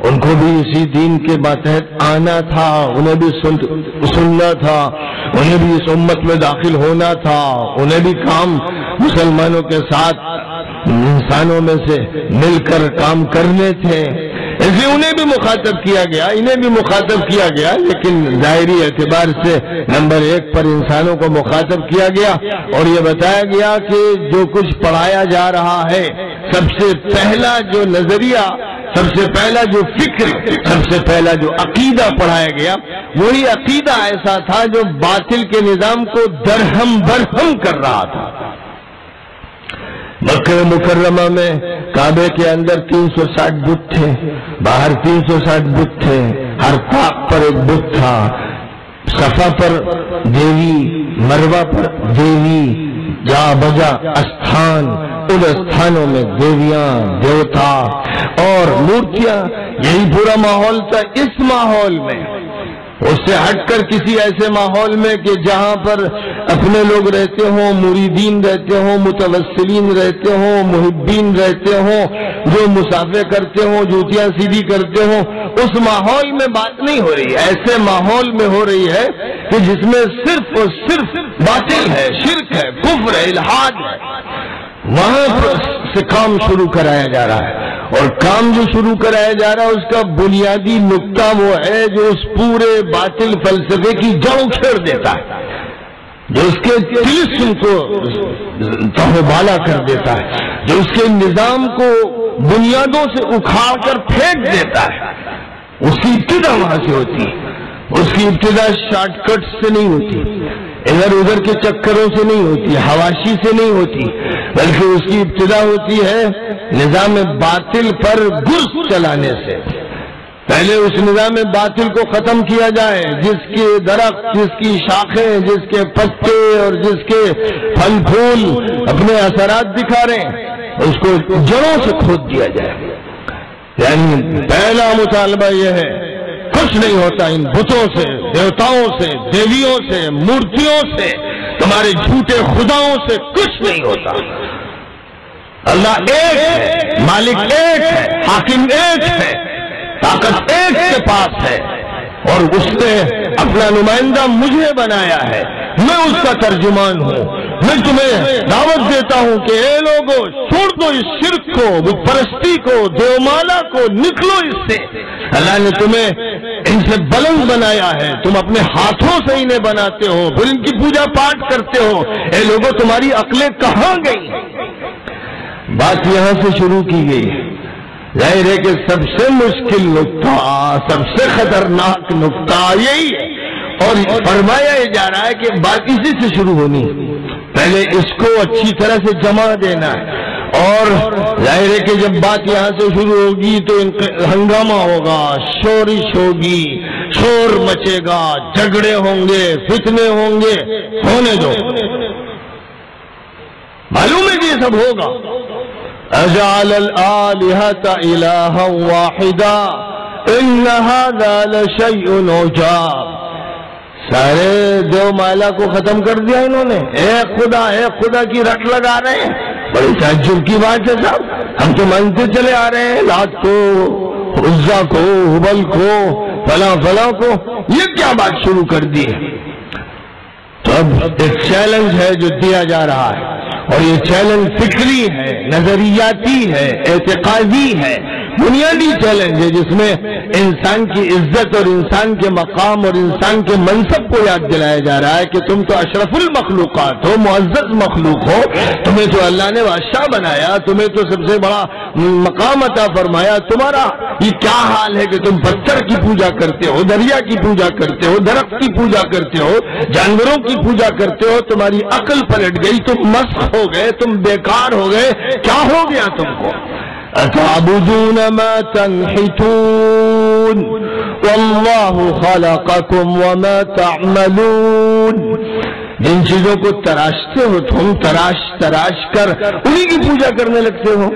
ان کو بھی اسی دین کے ماتحت آنا تھا، انہیں بھی سننا تھا، انہیں بھی اس امت میں داخل ہونا تھا، انہیں بھی کام مسلمانوں کے ساتھ انسانوں میں سے مل کر کام کرنے تھے، اس لیے انہیں بھی مخاطب کیا گیا، انہیں بھی مخاطب کیا گیا، لیکن ظاہری اعتبار سے نمبر 1 پر انسانوں کو مخاطب کیا گیا اور یہ بتایا گیا کہ جو کچھ پڑھایا جا رہا ہے، سب سے پہلا جو نظریہ، سب سے پہلا جو فکر، سب سے پہلا جو عقیدہ پڑھایا گیا، وہی عقیدہ ایسا تھا جو باطل کے نظام کو درہم برہم کر رہا تھا۔ مکہ مکرمہ میں کعبے کے اندر 360 بت تھے، باہر 360 بت تھے، ہر طاق پر ایک بت تھا، صفا پر دیوی، مروہ پر دیوی، جا بجا استھان، ان استھانوں میں دیویاں، دیوتا اور مورتیاں، یہی پورا ماحول تھا۔ اس ماحول میں، اس سے ہٹ کر کسی ایسے ماحول میں کہ جہاں پر اپنے لوگ رہتے ہوں، مریدین رہتے ہوں، متوسلین رہتے ہوں، محبین رہتے ہوں، جو مسافے کرتے ہوں، جوتیاں سیدھی کرتے ہوں، اس ماحول میں بات نہیں ہو رہی، ایسے ماحول میں ہو رہی ہے کہ جس میں صرف اور صرف باطل ہے، شرک ہے، کفر ہے، الحاد ہے، وہاں سے کام شروع کرایا جا رہا ہے۔ اور کام جو شروع کرایا جا رہا ہے اس کا بنیادی نقطہ وہ ہے جو اس پورے باطل فلسفے کی جڑ کھیڑ دیتا ہے، جو اس کے طلسم کو تہو بالا کر دیتا ہے، جو اس کے نظام کو بنیادوں سے اکھاڑ کر پھینک دیتا ہے۔ اس کی ابتدا وہاں سے ہوتی ہے، اس کی ابتدا شارٹ کٹ سے نہیں ہوتی، ادھر ادھر کے چکروں سے نہیں ہوتی، حواشی سے نہیں ہوتی، بلکہ اس کی ابتدا ہوتی ہے نظام باطل پر گرز چلانے سے، پہلے اس نظام باطل کو ختم کیا جائے جس کے درخت، جس کی شاخیں، جس کے پتے اور جس کے پھل پھول اپنے اثرات دکھا رہے ہیں، اس کو جڑوں سے کھود دیا جائے۔ یعنی پہلا مطالبہ یہ ہے، کچھ نہیں ہوتا ان بتوں سے، دیوتاؤں سے، دیویوں سے، مورتیوں سے، تمہارے جھوٹے خداؤں سے کچھ نہیں ہوتا۔ اللہ ایک ہے، مالک ایک ہے، حاکم ایک ہے، طاقت ایک کے پاس ہے، اور اس نے اپنا نمائندہ مجھے بنایا ہے، میں اس کا ترجمان ہوں۔ میں تمہیں دعوت دیتا ہوں کہ اے لوگوں، چھوڑ دو اس شرک کو، بت پرستی کو، دیومالا کو، نکلو اس سے۔ اللہ نے تمہیں ان سے بلند بنایا ہے، تم اپنے ہاتھوں سے انہیں بناتے ہو، پھر ان کی پوجا پاٹ کرتے ہو۔ اے لوگوں، تمہاری عقلیں کہاں گئی؟ بات یہاں سے شروع کی گئی۔ ظاہر ہے کہ سب سے مشکل نقطہ، سب سے خطرناک نقطہ یہی ہے، اور فرمایا یہ جا رہا ہے کہ بات اسی سے شروع ہونی، پہلے اس کو اچھی طرح سے جمع دینا ہے۔ اور ظاہر ہے کہ جب بات یہاں سے شروع ہوگی تو ہنگامہ ہوگا، شورش ہوگی، شور مچے گا، جھگڑے ہوں گے، فتنے ہوں گے، ہونے دو، معلوم ہے کہ یہ سب ہوگا۔ اجعل الآلہۃ الہا واحدا ان ھذا لشیء عجاب۔ سارے دیو مالا کو ختم کر دیا انہوں نے، ایک خدا کی رٹ لگا رہے ہیں۔ بڑی تعجب کی بات ہے صاحب، ہم تو مانتے چلے آ رہے ہیں لات کو، عزا کو، ہبل کو، فلاں کو، یہ کیا بات شروع کر دی ہے؟ تو اب ایک چیلنج ہے جو دیا جا رہا ہے، اور یہ چیلنج فکری ہے، نظریاتی ہے، اعتقادی ہے، بنیادی چیلنج ہے، جس میں انسان کی عزت اور انسان کے مقام اور انسان کے منصب کو یاد دلایا جا رہا ہے کہ تم تو اشرف المخلوقات ہو، معزز مخلوق ہو، تمہیں تو اللہ نے بادشاہ بنایا، تمہیں تو سب سے بڑا مقام عطا فرمایا، تمہارا یہ کیا حال ہے کہ تم پتھر کی پوجا کرتے ہو، دریا کی پوجا کرتے ہو، درخت کی پوجا کرتے ہو، جانوروں کی پوجا کرتے ہو، تمہاری عقل پلٹ گئی، تم مسخ ہو گئے، تم بیکار ہو گئے، کیا ہو گیا تم کو؟ أَتَعْبُدُونَ مَا تَنْحِتُونَ وَاللَّهُ خَلَقَكُمْ وَمَا تَعْمَلُونَ۔ جن چیزوں کو تراشتے ہو تم، تراش کر انہی کی پوجا کرنے لگتے ہو۔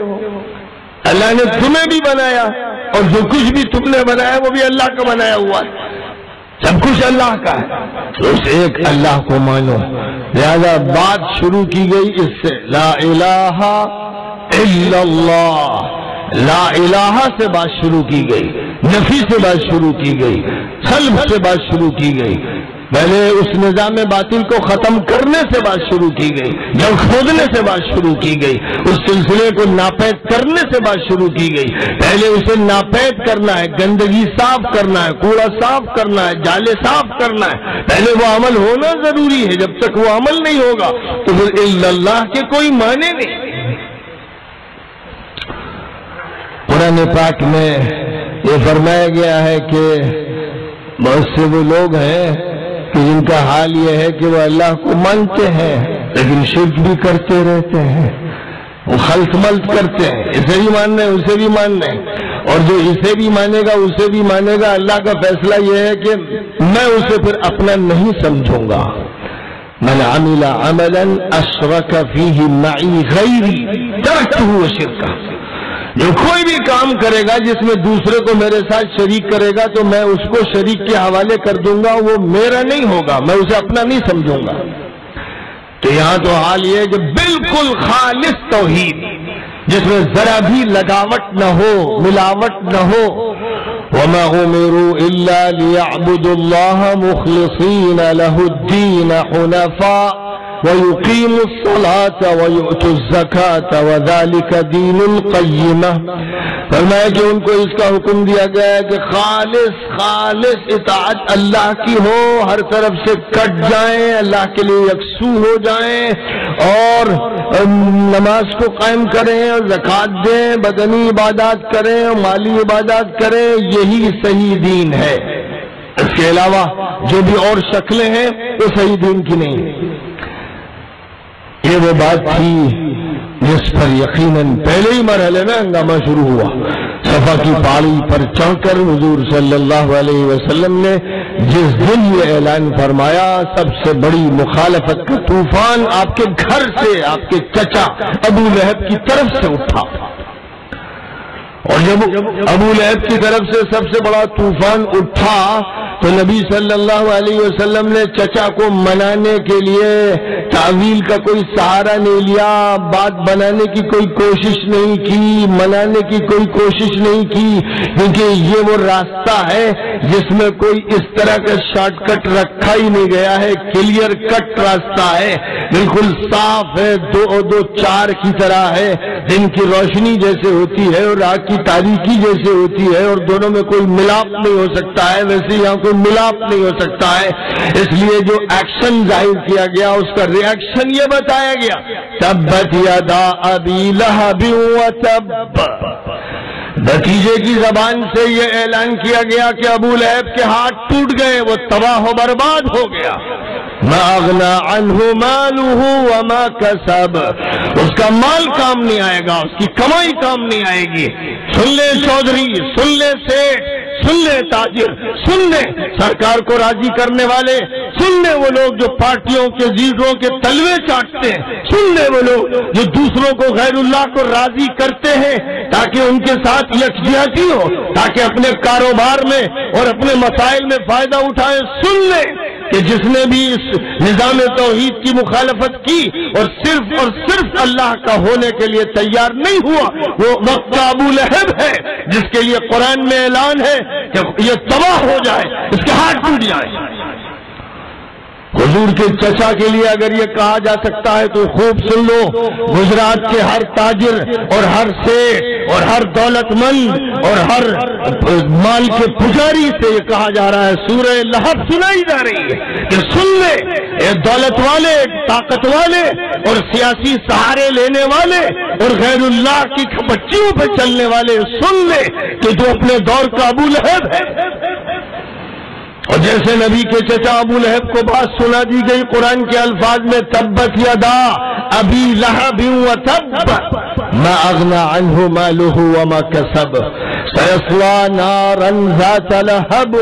اللہ نے تمہیں بھی بنایا، اور جو کچھ بھی تم نے بنایا وہ بھی اللہ کا بنایا ہوا ہے، سب کچھ اللہ کا ہے، تو اس ایک اللہ کو مانو۔ لہذا بات شروع کی گئی اس سے، لا الہ الا اللہ، لا الہ سے بات شروع کی گئی، نفی سے بات شروع کی گئی، سلب سے بات شروع کی گئی، پہلے اس نظام باطل کو ختم کرنے سے بات شروع کی گئی، جڑ کھودنے سے بات شروع کی گئی، اس سلسلے کو ناپید کرنے سے بات شروع کی گئی۔ پہلے اسے ناپید کرنا ہے، گندگی صاف کرنا ہے، کوڑا صاف کرنا ہے، جالے صاف کرنا ہے، پہلے وہ عمل ہونا ضروری ہے۔ جب تک وہ عمل نہیں ہوگا تو پھر الا اللہ کے کوئی معنی نہیں۔ قرآن پاک میں یہ فرمایا گیا ہے کہ بہت سے وہ لوگ ہیں کہ جن کا حال یہ ہے کہ وہ اللہ کو مانتے ہیں لیکن شرک بھی کرتے رہتے ہیں، وہ خلط ملط کرتے ہیں، اسے بھی ماننا ہے اسے بھی ماننا ہے، اور جو اسے بھی مانے گا اسے بھی مانے گا، اللہ کا فیصلہ یہ ہے کہ میں اسے پھر اپنا نہیں سمجھوں گا۔ من عمل عملا اشرک فیہ معی غیری ترکتہ وشرکہ، جو کوئی بھی کام کرے گا جس میں دوسرے کو میرے ساتھ شریک کرے گا تو میں اس کو شریک کے حوالے کر دوں گا، وہ میرا نہیں ہوگا، میں اسے اپنا نہیں سمجھوں گا۔ تو یہاں تو حال یہ ہے کہ بالکل خالص توحید جس میں ذرا بھی لگاوٹ نہ ہو، ملاوٹ نہ ہو۔ وَمَا أُمِرُوا إِلَّا لِيَعْبُدُوا اللَّهَ مُخْلِصِينَ لَهُ الدِّينَ حُنَفَاءَ وَيُقِيمُوا الصَّلَاةَ وَيُؤْتُوا الزَّكَاةَ وَذَلِكَ دِينُ الْقَيِّمَةِ۔ فرمایا کہ ان کو اس کا حکم دیا گیا ہے کہ خالص اطاعت اللہ کی ہو، ہر طرف سے کٹ جائیں، اللہ کے لیے یکسو ہو جائیں، اور نماز کو قائم کریں اور زکوٰۃ دیں، بدنی عبادات کریں اور مالی عبادات کریں، یہی صحیح دین ہے۔ اس کے علاوہ جو بھی اور شکلیں ہیں وہ صحیح دین کی نہیں۔ یہ وہ بات تھی جس پر یقیناً پہلے ہی مرحلے میں ہنگامہ شروع ہوا۔ صفا کی پہاڑی پر چڑھ کر حضور صلی اللہ علیہ وسلم نے جس دن یہ اعلان فرمایا، سب سے بڑی مخالفت کا طوفان آپ کے گھر سے، آپ کے چچا ابو لہب کی طرف سے اٹھا، اور جب ابو لہب کی طرف سے سب سے بڑا طوفان اٹھا تو نبی صلی اللہ علیہ وسلم نے چچا کو منانے کے لیے تعویل کا کوئی سہارا نہیں لیا، بات بنانے کی کوئی کوشش نہیں کی، منانے کی کوئی کوشش نہیں کی، کیونکہ یہ وہ راستہ ہے جس میں کوئی اس طرح کا شارٹ کٹ رکھا ہی نہیں گیا ہے، کلیئر کٹ راستہ ہے، بالکل صاف ہے، 2-2-4 کی طرح ہے، دن کی روشنی جیسے ہوتی ہے اور رات کی تاریکی جیسے ہوتی ہے، اور دونوں میں کوئی ملاپ نہیں ہو سکتا ہے، ویسے یہاں کوئی ملاپ نہیں ہو سکتا ہے، اس لیے جو ایکشن ظاہر کیا گیا اس کا ریئیکشن یہ بتایا گیا، تبت یدا ابی لہب وتب، نتیجے کی زبان سے یہ اعلان کیا گیا کہ ابو لہب کے ہاتھ ٹوٹ گئے، وہ تباہ و برباد ہو گیا، ما اغنى عنه ماله وما كسب، اس کا مال کام نہیں آئے گا، اس کی کمائی کام نہیں آئے گی۔ سن لے چودھری، سن لے سیٹھ، سن لے تاجر، سن لے سرکار کو راضی کرنے والے، سن لے وہ لوگ جو پارٹیوں کے لیڈروں کے تلوے چاٹتے ہیں، سن لے وہ لوگ جو دوسروں کو غیر اللہ کو راضی کرتے ہیں تاکہ ان کے ساتھ یکجہتی ہو، تاکہ اپنے کاروبار میں اور اپنے مسائل میں فائدہ اٹھائیں۔ سن لے کہ جس نے بھی اس نظام توحید کی مخالفت کی اور صرف اللہ کا ہونے کے لیے تیار نہیں ہوا، وہ وقت کا ابو لہب ہے جس کے لیے قرآن میں اعلان ہے کہ یہ تباہ ہو جائے، اس کے ہاتھ ٹوٹ جائے۔ حضور کے چچا کے لیے اگر یہ کہا جا سکتا ہے تو خوب سن لو، گجرات کے ہر تاجر اور ہر سیٹ اور ہر دولت مند اور ہر مال کے پجاری سے یہ کہا جا رہا ہے، سورہ لہب سنائی جا رہی ہے کہ سن لے، اے دولت والے، طاقت والے اور سیاسی سہارے لینے والے اور غیر اللہ کی کھپچیوں پہ چلنے والے، سن لے کہ تو اپنے دور کا ابو لہب ہے۔ اور جیسے نبی کے چچا ابو لہب کو بات سنا دی گئی قرآن کے الفاظ میں، تبت یدا ابی لہب وتب ما اغنى عنه ماله وما كسب سيصلى نارا ذات لهب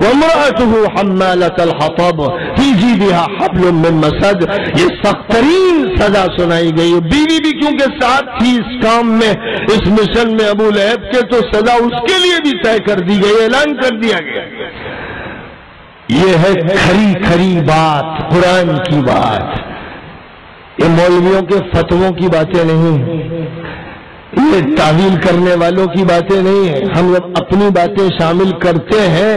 وامرأته حمالة الحطب في جيدها حبل من مسد۔ یہ سخت ترین سزا سنائی گئی، بیوی بھی کیونکہ ساتھ تھی اس کام میں، اس مشن میں ابو لہب کے، تو سزا اس کے لیے بھی طے کر دی گئی، اعلان کر دیا گیا۔ یہ ہے کھری کھری بات، قرآن کی بات، یہ مولویوں کے فتووں کی باتیں نہیں، یہ تعویل کرنے والوں کی باتیں نہیں ہیں۔ ہم جب اپنی باتیں شامل کرتے ہیں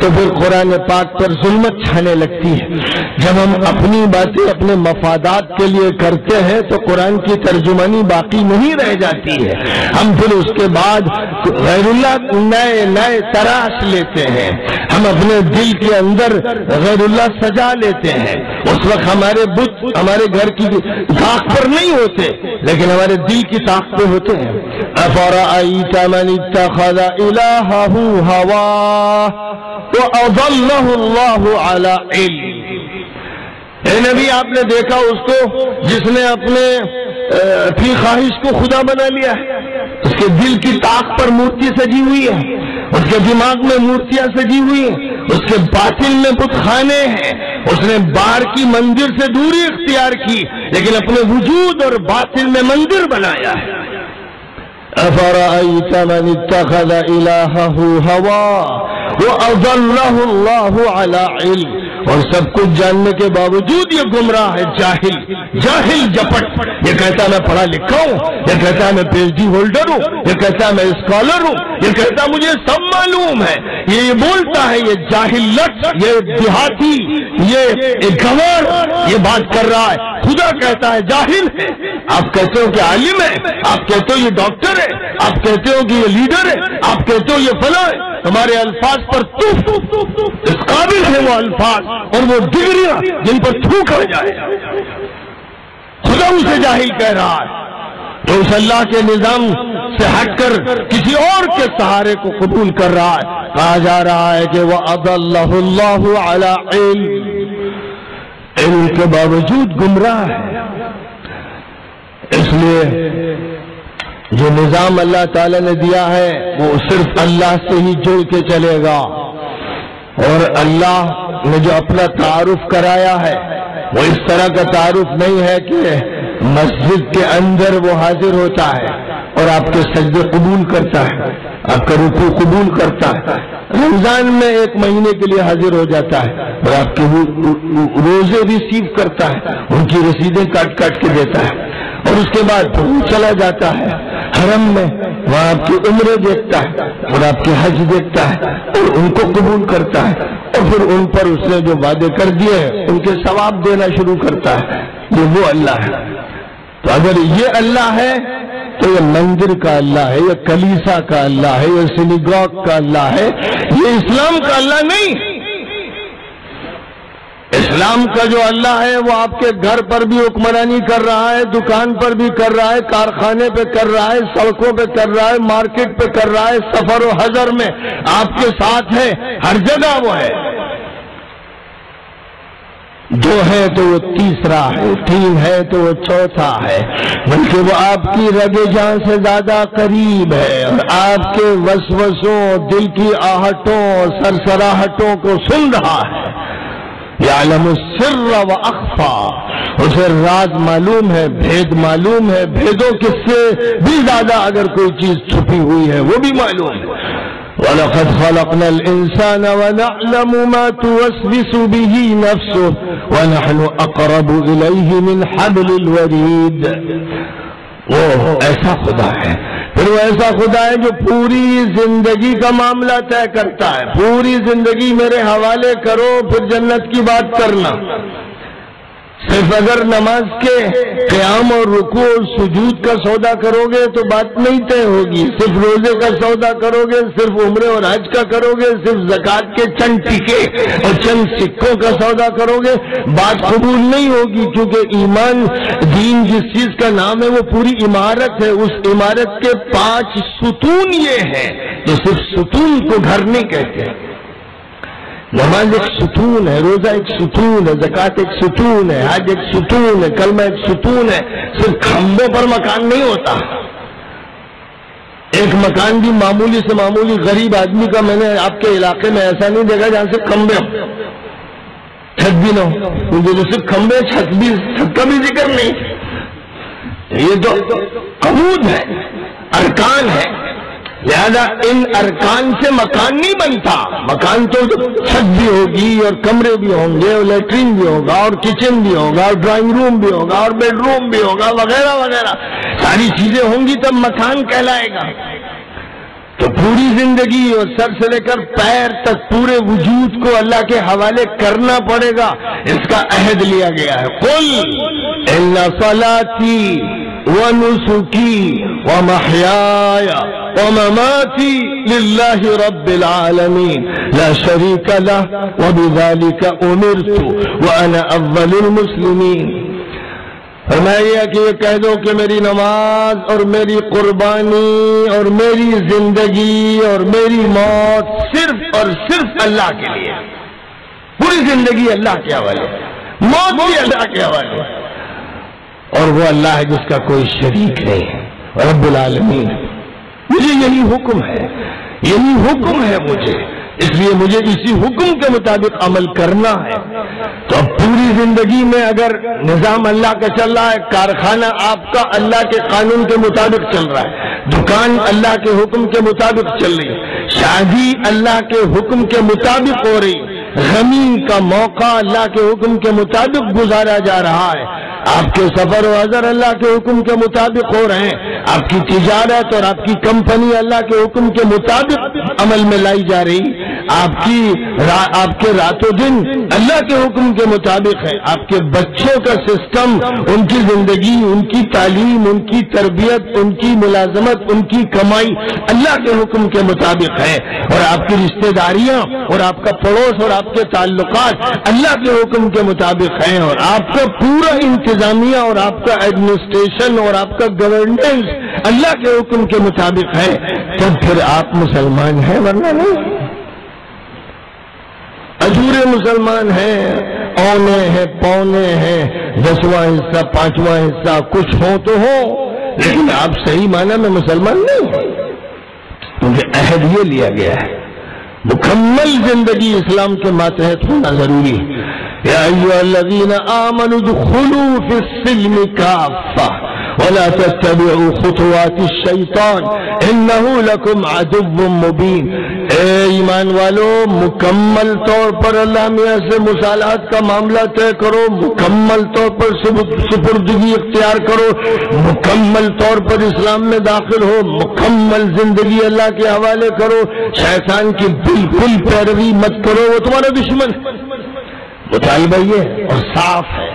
تو پھر قرآن پاک پر ظلمت چھانے لگتی ہے، جب ہم اپنی باتیں اپنے مفادات کے لیے کرتے ہیں تو قرآن کی ترجمانی باقی نہیں رہ جاتی ہے، ہم پھر اس کے بعد غیر اللہ نئے نئے تراش لیتے ہیں، ہم اپنے دل کے اندر غیر اللہ سجا لیتے ہیں، اس وقت ہمارے بت ہمارے گھر کی طاق پر نہیں ہوتے لیکن ہمارے دل کی طاق پہ ہوتے ہیں۔ افرأیت من اتخذ الہہ ہواہ وَأَضَلَّهُ اللَّهُ عَلَىٰ عِلْمٍ، اے نبی آپ نے دیکھا اس کو جس نے اپنی خواہش کو خدا بنا لیا ہے، اس کے دل کی طاق پر مورتی سجی ہوئی ہے، اس کے دماغ میں مورتیاں سجی ہوئی ہیں، اس کے باطن میں بت خانے ہیں، اس نے باہر کی مندر سے دوری اختیار کی لیکن اپنے وجود اور باطن میں مندر بنایا ہے۔ افرأیت من اتخذ الہہ ہواہ وَأَضَلَّهُ اللَّهُ عَلَىٰ عِلْمٍ، اور سب کچھ جاننے کے باوجود یہ گمراہ ہے، جاہل جپٹ، یہ کہتا ہے میں پڑھا لکھا ہوں، یہ کہتا ہے میں پی ایچ ڈی ہولڈر ہوں، یہ کہتا ہے میں اسکالر ہوں، یہ کہتا ہے مجھے سب معلوم ہے، یہ بولتا ہے، یہ جاہل لٹ، یہ دیہاتی، یہ گنوار یہ بات کر رہا ہے، خدا کہتا ہے جاہل ہے۔ آپ کہتے ہو کہ عالم ہے، آپ کہتے ہو یہ ڈاکٹر ہے، آپ کہتے ہو کہ یہ لیڈر ہے، آپ کہتے ہو یہ فلاں ہے، ہمارے الفاظ پر اس قابل ہے وہ الفاظ اور وہ ڈگریاں جن پر تھوکا جائے، خدا اسے جاہل کہہ رہا ہے، تو اس اللہ کے نظام سے ہٹ کر کسی اور کے سہارے کو قبول کر رہا ہے۔ کہا جا رہا ہے کہ وَأَضَلَّهُ اللَّهُ عَلَىٰ عِلْمٍ، علم کے باوجود گمراہ ہے۔ اس لیے جو نظام اللہ تعالی نے دیا ہے وہ صرف اللہ سے ہی جڑ کے چلے گا، اور اللہ نے جو اپنا تعارف کرایا ہے وہ اس طرح کا تعارف نہیں ہے کہ مسجد کے اندر وہ حاضر ہوتا ہے اور آپ کے سجدے قبول کرتا ہے، آپ کا رکوع قبول کرتا ہے، رمضان میں 1 مہینے کے لیے حاضر ہو جاتا ہے اور آپ کے روزے ریسیو کرتا ہے، ان کی رسیدیں کاٹ کاٹ کے دیتا ہے، اور اس کے بعد پھر وہ چلا جاتا ہے حرم میں، وہاں آپ کی عمرے دیکھتا ہے اور آپ کے حج دیکھتا ہے اور ان کو قبول کرتا ہے، اور پھر ان پر اس نے جو وعدے کر دیے ان کے ثواب دینا شروع کرتا ہے۔ یہ وہ اللہ ہے۔ تو اگر یہ اللہ ہے تو یہ مندر کا اللہ ہے، یہ کلیسا کا اللہ ہے، یہ سینیگاگ کا اللہ ہے، یہ اسلام کا اللہ نہیں۔ اسلام کا جو اللہ ہے وہ آپ کے گھر پر بھی حکمرانی کر رہا ہے، دکان پر بھی کر رہا ہے، کارخانے پہ کر رہا ہے، سڑکوں پہ کر رہا ہے، مارکیٹ پہ کر رہا ہے، سفر و حضر میں آپ کے ساتھ ہے، ہر جگہ وہ ہے۔ جو ہے تو وہ تیسرا ہے، 3 ہے تو وہ چوتھا ہے، بلکہ وہ آپ کی رگ جان سے زیادہ قریب ہے اور آپ کے وسوسوں، دل کی آہٹوں اور سرسراہٹوں کو سن رہا ہے۔ یعلم السر و اخفا، اسے راز معلوم ہے، بھید معلوم ہے، بھیدوں کس سے بھی زیادہ اگر کوئی چیز چھپی ہوئی ہے وہ بھی معلوم ہے۔ وَلَقَدْ خَلَقْنَا الْإِنسَانَ وَنَعْلَمُ مَا تُوَسْوِسُ بِهِ نَفْسُهُ وَنَحْنُ أَقْرَبُ إِلَيْهِ مِنْ حَبْلِ الْوَرِيدِ۔ وہ ایسا خدا ہے، پھر وہ ایسا خدا ہے جو پوری زندگی کا معاملہ طے کرتا ہے۔ پوری زندگی میرے حوالے کرو پھر جنت کی بات کرنا۔ صرف اگر نماز کے قیام اور رکوع اور سجود کا سودا کرو گے تو بات نہیں طے ہوگی، صرف روزے کا سودا کرو گے، صرف عمرے اور حج کا کرو گے، صرف زکوٰۃ کے چند ٹکے اور چند سکوں کا سودا کرو گے، بات قبول نہیں ہوگی، کیونکہ ایمان دین جس چیز کا نام ہے وہ پوری عمارت ہے، اس عمارت کے 5 ستون یہ ہیں، تو صرف ستون کو گھر نہیں کہتے۔ نماز ایک ستون ہے، روزہ ایک ستون ہے، زکوٰۃ ایک ستون ہے، حج ایک ستون ہے، کلمہ ایک ستون ہے۔ صرف کھمبوں پر مکان نہیں ہوتا۔ ایک مکان بھی معمولی سے معمولی غریب آدمی کا میں نے آپ کے علاقے میں ایسا نہیں دیکھا جہاں سے کھمبے ہو، چھت بھی نہ ہو، کیونکہ جو صرف کھمبے چھت کا بھی ذکر نہیں۔ یہ تو قبود ہے، ارکان ہے، لہذا ان ارکان سے مکان نہیں بنتا۔ مکان تو چھت بھی ہوگی اور کمرے بھی ہوں گے اور لیٹرین بھی ہوگا اور کچن بھی ہوگا اور ڈرائنگ روم بھی ہوگا اور بیڈ روم بھی ہوگا وغیرہ وغیرہ، ساری چیزیں ہوں گی تب مکان کہلائے گا۔ تو پوری زندگی اور سر سے لے کر پیر تک پورے وجود کو اللہ کے حوالے کرنا پڑے گا، اس کا عہد لیا گیا ہے۔ قل ان صلاتی ونسکی ومحیای ومماتی للہ رب العالمین لا شریک لہ وبذالک امرت وانا اول المسلمین۔ فرمایا کہ یہ کہہ دو کہ میری نماز اور میری قربانی اور میری زندگی اور میری موت صرف اور صرف اللہ کے لیے، پوری زندگی اللہ کے حوالے، موت بھی اللہ کے حوالے، اور وہ اللہ ہے جس کا کوئی شریک نہیں ہے، رب العالمین۔ مجھے یہی حکم ہے، یہی حکم ہے مجھے، اس لیے مجھے اسی حکم کے مطابق عمل کرنا ہے۔ تو اب پوری زندگی میں اگر نظام اللہ کا چل رہا ہے، کارخانہ آپ کا اللہ کے قانون کے مطابق چل رہا ہے، دکان اللہ کے حکم کے مطابق چل رہی ہے، شادی اللہ کے حکم کے مطابق ہو رہی، غمی کا موقع اللہ کے حکم کے مطابق گزارا جا رہا ہے، آپ کے سفر و حضر اللہ کے حکم کے مطابق ہو رہے ہیں، آپ کی تجارت اور آپ کی کمپنی اللہ کے حکم کے مطابق عمل میں لائی جا رہی، آپ کے رات و دن اللہ کے حکم کے مطابق ہے، آپ کے بچوں کا سسٹم، ان کی زندگی، ان کی تعلیم، ان کی تربیت، ان کی ملازمت، ان کی کمائی اللہ کے حکم کے مطابق ہے، اور آپ کی رشتہ داریاں اور آپ کا پڑوس اور آپ کے تعلقات اللہ کے حکم کے مطابق ہیں، اور آپ کا پورا انتظامیہ اور آپ کا ایڈمنسٹریشن اور آپ کا گورننس اللہ کے حکم کے مطابق ہے، تب پھر آپ مسلمان ہیں، ورنہ نہیں، ادھورے مسلمان ہیں، اونے ہیں، پونے ہیں، 10واں حصہ 5واں حصہ کچھ ہو تو ہو، لیکن آپ صحیح معنی میں مسلمان نہیں ہو، کیونکہ عہد یہ لیا گیا ہے مکمل زندگی اسلام کے ماتحت ہونا ضروری ہے۔ یا ایھا الذین آمنوا ادخلوا فی السلم کافہ ولا تتبعوا خطوات الشیطان انہ لکم عدو مبین۔ اے ایمان والو، مکمل طور پر اللہ میاں سے مصالحت کا معاملہ طے کرو، مکمل طور پر سپردگی اختیار کرو، مکمل طور پر اسلام میں داخل ہو، مکمل زندگی اللہ کے حوالے کرو، شیطان کی بالکل پیروی مت کرو، وہ تمہارا دشمن ہے۔ مطالبہ یہ اور صاف ہے۔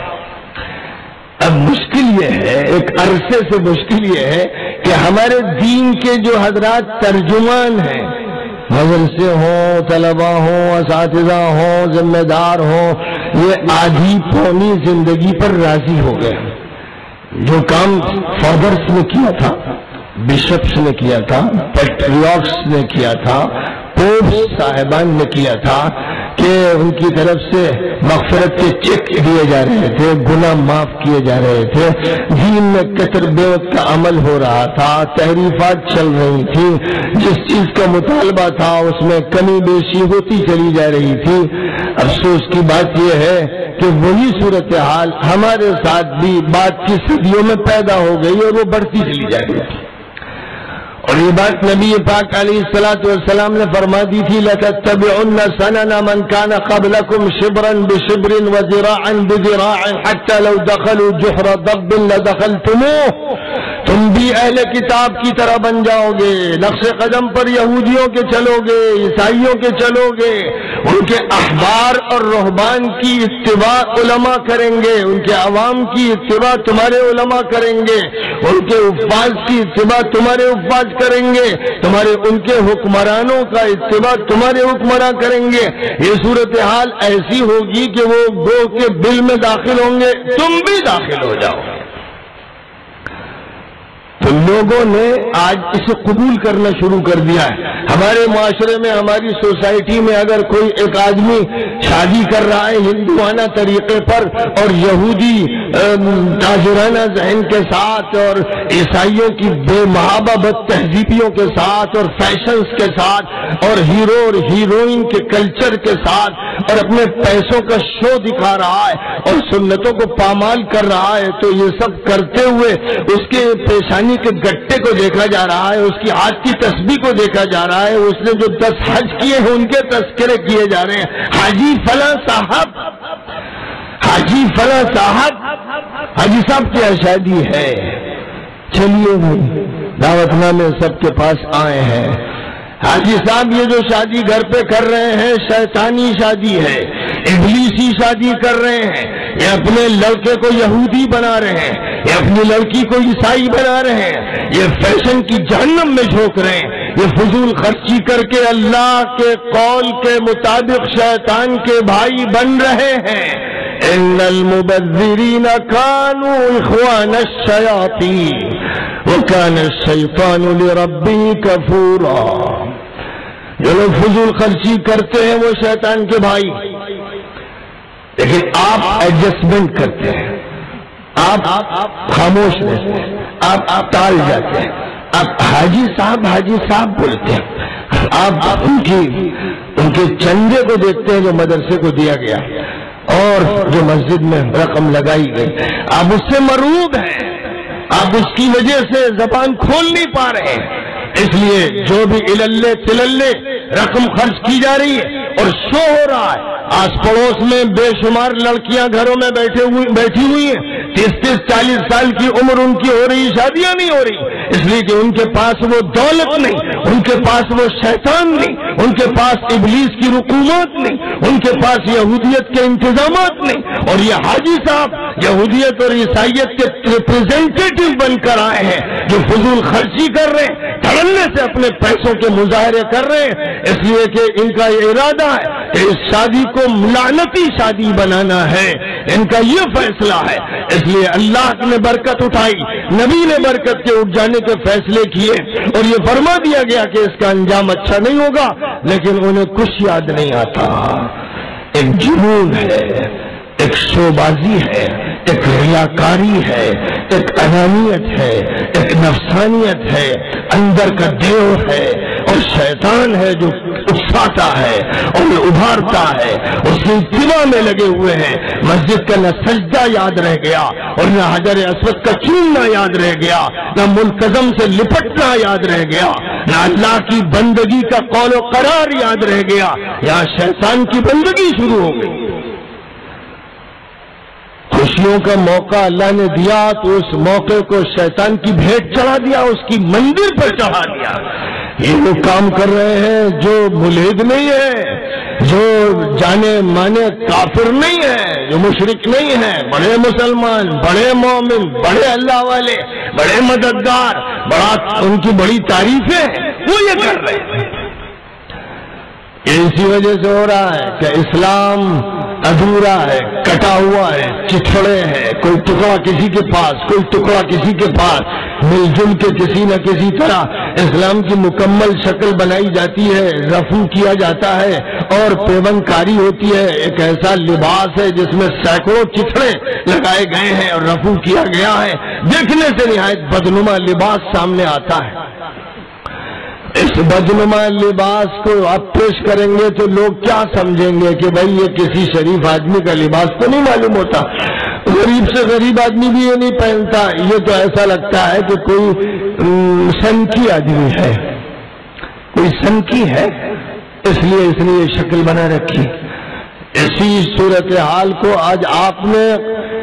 اب مشکل یہ ہے، ایک عرصے سے مشکل یہ ہے کہ ہمارے دین کے جو حضرات ترجمان ہیں، مدرسے ہوں، طلباء ہوں، اساتذہ ہوں، ذمہ دار ہوں، یہ آدھی پونی زندگی پر راضی ہو گئے۔ جو کام فادرز نے کیا تھا، بشپس نے کیا تھا، پیٹریوٹس نے کیا تھا، پوپ صاحبان نے کیا تھا کہ ان کی طرف سے مغفرت کے چیک دیے جا رہے تھے، گناہ معاف کیے جا رہے تھے، دین میں کثر بیعت کا عمل ہو رہا تھا، تحریفات چل رہی تھی، جس چیز کا مطالبہ تھا اس میں کمی بیشی ہوتی چلی جا رہی تھی۔ افسوس کی بات یہ ہے کہ وہی صورتحال ہمارے ساتھ بھی بعد کی صدیوں میں پیدا ہو گئی اور وہ بڑھتی چلی جا رہی تھی۔ اور یہ بات نبی پاک علیہ الصلوۃ والسلام نے فرما دی تھی، لَتَتَّبِعُنَّ سَنَنَ مَنْ كَانَ قَبْلَكُمْ شِبْرًا بِشِبْرٍ وَذِرَاعًا بِذِرَاعٍ حَتَّى لَوْ دَخَلُوا جُحْرَ ضَبٍّ لَدَخَلْتُمُوهُ۔ تم بھی اہل کتاب کی طرح بن جاؤ گے، نقش قدم پر یہودیوں کے چلو گے، عیسائیوں کے چلو گے، ان کے احبار اور رہبان کی اتباع علماء کریں گے، ان کے عوام کی اتباع تمہارے علماء کریں گے، ان کے حفاظ کی اتباع تمہارے حفاظ کریں گے، ان کے حکمرانوں کا اتباع تمہارے حکمراں کریں گے۔ یہ صورتحال ایسی ہوگی کہ وہ گو کے بل میں داخل ہوں گے، تم بھی داخل ہو جاؤ۔ تو لوگوں نے آج اسے قبول کرنا شروع کر دیا ہے۔ ہمارے معاشرے میں، ہماری سوسائٹی میں اگر کوئی ایک آدمی شادی کر رہا ہے ہندوانہ طریقے پر اور یہودی تاجرانہ ذہن کے ساتھ اور عیسائیوں کی بے محابہ بد تہذیبیوں کے ساتھ اور فیشنز کے ساتھ اور ہیرو اور ہیروئن کے کلچر کے ساتھ اور اپنے پیسوں کا شو دکھا رہا ہے اور سنتوں کو پامال کر رہا ہے، تو یہ سب کرتے ہوئے اس کے پیشانی کے گٹے کو دیکھا جا رہا ہے، اس کی ہاتھ کی تسبیح کو دیکھا جا رہا ہے، اس نے جو 10 حج کیے ہیں ان کے تذکرے کیے جا رہے ہیں۔ حاجی فلاں صاحب، حاجی فلاں صاحب، حاجی صاحب کی شادی ہے، چلیے بھائی دعوت نامے سب کے پاس آئے ہیں۔ حاجی صاحب یہ جو شادی گھر پہ کر رہے ہیں شیطانی شادی ہے، ابلیسی شادی کر رہے ہیں، یہ اپنے لڑکے کو یہودی بنا رہے ہیں، یہ اپنی لڑکی کو عیسائی بنا رہے ہیں، یہ فیشن کی جہنم میں جھونک رہے ہیں، یہ فضول خرچی کر کے اللہ کے قول کے مطابق شیطان کے بھائی بن رہے ہیں۔ ان المبذرین کانوا اخوان الشیاطین وکان الشیطان لربہ کفورا۔ جو لوگ فضول خرچی کرتے ہیں وہ شیطان کے بھائی، لیکن آپ ایڈجسٹمنٹ کرتے ہیں، آپ خاموش رہتے ہیں، آپ ٹال جاتے ہیں، آپ حاجی صاحب بولتے ہیں، آپ ان کے چندے کو دیکھتے ہیں جو مدرسے کو دیا گیا اور جو مسجد میں رقم لگائی گئی، آپ اس سے مرعوب ہیں، آپ اس کی وجہ سے زبان کھول نہیں پا رہے ہیں۔ اس لیے جو بھی اللے تللے رقم خرچ کی جا رہی ہے اور شو ہو رہا ہے، آس پڑوس میں بے شمار لڑکیاں گھروں میں بیٹھی ہوئی ہیں، 30-40 سال کی عمر ان کی ہو رہی، شادیاں نہیں ہو رہی، اس لیے کہ ان کے پاس وہ دولت نہیں، ان کے پاس وہ شیطان نہیں، ان کے پاس ابلیس کی رکومات نہیں، ان کے پاس یہودیت کے انتظامات نہیں، اور یہ حاجی صاحب یہودیت اور عیسائیت کے ریپرزینٹیٹو بن کر آئے ہیں جو فضول خرچی کر رہے ہیں، دھڑلے سے اپنے پیسوں کے مظاہرے کر رہے ہیں، اس لیے کہ ان کا یہ ارادہ ہے کہ اس شادی کو لعنتی شادی بنانا ہے، ان کا یہ فیصلہ ہے۔ اس لیے اللہ نے برکت اٹھائی، نبی نے برکت کے اٹھ جانے کے فیصلے کیے اور یہ فرما دیا گیا کہ اس کا انجام اچھا نہیں ہوگا، لیکن انہیں کچھ یاد نہیں آتا۔ ایک جنون ہے، ایک شو بازی ہے، ایک ریاکاری ہے، ایک انانیت ہے، ایک نفسانیت ہے، اندر کا دیو ہے، اور شیطان ہے جو اکساتا ہے اور ابھارتا ہے، اس کی اتباع میں لگے ہوئے ہیں۔ مسجد کا نہ سجدہ یاد رہ گیا اور نہ حجر اسود کا چومنا یاد رہ گیا، نہ ملتزم سے لپٹنا یاد رہ گیا، نہ اللہ کی بندگی کا قول و قرار یاد رہ گیا، یہاں شیطان کی بندگی شروع ہو گئی۔ خوشیوں کا موقع اللہ نے دیا تو اس موقع کو شیطان کی بھیٹ چڑھا دیا، اس کی مندر پر چڑھا دیا۔ یہ وہ کام کر رہے ہیں جو ملحد نہیں ہے، جو جانے مانے کافر نہیں ہے، جو مشرک نہیں ہے، بڑے مسلمان، بڑے مومن، بڑے اللہ والے، بڑے مددگار، ان کی بڑی تعریفیں ہیں، وہ یہ کر رہے ہیں۔ اسی وجہ سے ہو رہا ہے کہ اسلام ادھورا ہے، کٹا ہوا ہے، چچھڑے ہیں، کوئی ٹکڑا کسی کے پاس، کوئی ٹکڑا کسی کے پاس، مل جل کے کسی نہ کسی طرح اسلام کی مکمل شکل بنائی جاتی ہے، رفع کیا جاتا ہے اور پیوند کاری ہوتی ہے۔ ایک ایسا لباس ہے جس میں سینکڑوں چتھڑے لگائے گئے ہیں اور رفع کیا گیا ہے، دیکھنے سے نہایت بدنما لباس سامنے آتا ہے۔ اس بدنما لباس کو آپ پیش کریں گے تو لوگ کیا سمجھیں گے کہ بھائی یہ کسی شریف آدمی کا لباس تو نہیں معلوم ہوتا، غریب سے غریب آدمی بھی یہ نہیں پہنتا، یہ تو ایسا لگتا ہے کہ کوئی سنکی آدمی ہے، کوئی سنکی ہے، اس لیے اس نے یہ شکل بنا رکھی۔ اسی صورتحال کو آج آپ نے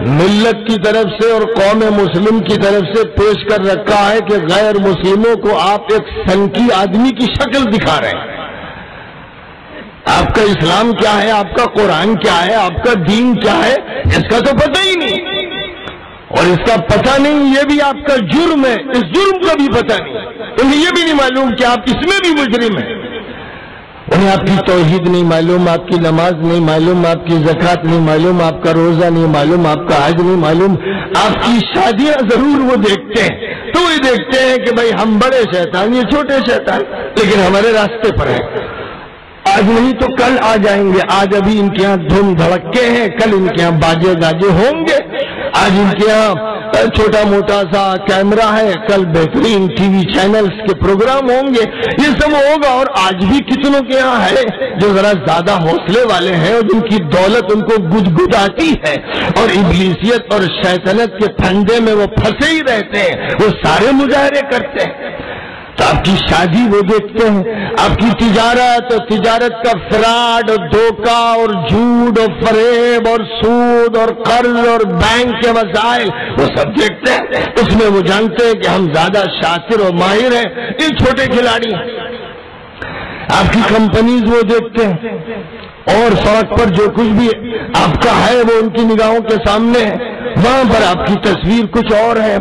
ملت کی طرف سے اور قوم مسلم کی طرف سے پیش کر رکھا ہے کہ غیر مسلموں کو آپ ایک سنکی آدمی کی شکل دکھا رہے ہیں۔ آپ کا اسلام کیا ہے، آپ کا قرآن کیا ہے، آپ کا دین کیا ہے، اس کا تو پتہ ہی نہیں، اور اس کا پتہ نہیں یہ بھی آپ کا جرم ہے، اس جرم کا بھی پتہ نہیں، انہیں یہ بھی نہیں معلوم کہ آپ اس میں بھی مجرم ہیں۔ انہیں آپ کی توحید نہیں معلوم، آپ کی نماز نہیں معلوم، آپ کی زکوٰۃ نہیں معلوم، آپ کا روزہ نہیں معلوم، آپ کا حج نہیں معلوم، آپ کی شادیاں ضرور وہ دیکھتے ہیں، تو وہ دیکھتے ہیں کہ بھائی ہم بڑے شیطان، یہ چھوٹے شیطان، لیکن ہمارے راستے پر ہیں، آج نہیں تو کل آ جائیں گے، آج ابھی ان کے یہاں دھوم دھڑکے ہیں، کل ان کے یہاں باجے گاجے ہوں گے، آج ان کے یہاں چھوٹا موٹا سا کیمرہ ہے، کل بہترین ٹی وی چینلز کے پروگرام ہوں گے، یہ سب ہوگا۔ اور آج بھی کتنوں کے یہاں ہے جو ذرا زیادہ حوصلے والے ہیں اور جن کی دولت ان کو گدگداتی ہے اور ابلیسیت اور شیطنت کے پھندے میں وہ پھنسے ہی رہتے ہیں، وہ سارے مظاہرے کرتے ہیں۔ تو آپ کی شادی وہ دیکھتے ہیں، آپ کی تجارت اور تجارت کا فراڈ اور دھوکہ اور جھوٹ اور فریب اور سود اور قرض اور بینک کے مسائل وہ سب دیکھتے ہیں، اس میں وہ جانتے ہیں کہ ہم زیادہ شاطر اور ماہر ہیں، یہ چھوٹے کھلاڑی ہیں۔ آپ کی کمپنیز وہ دیکھتے ہیں، اور سڑک پر جو کچھ بھی آپ کا ہے وہ ان کی نگاہوں کے سامنے ہے، وہاں پر آپ کی تصویر کچھ اور ہے۔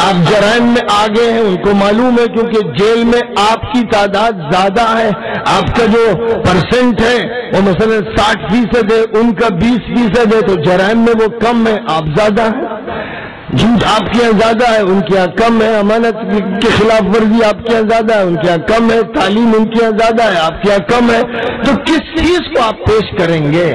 آپ جرائم میں آگے ہیں، ان کو معلوم ہے کیونکہ جیل میں آپ کی تعداد زیادہ ہے، آپ کا جو پرسنٹ ہے وہ مثلا 60% ہے، ان کا 20% ہے، تو جرائم میں وہ کم ہے، آپ زیادہ ہیں۔ جھوٹ آپ کے یہاں زیادہ ہے، ان کے یہاں کم ہے، امانت کے خلاف ورزی آپ کے یہاں زیادہ ہے، ان کے یہاں کم ہے، تعلیم ان کے یہاں زیادہ ہے، آپ کے یہاں کم ہے، تو کس چیز کو آپ پیش کریں گے؟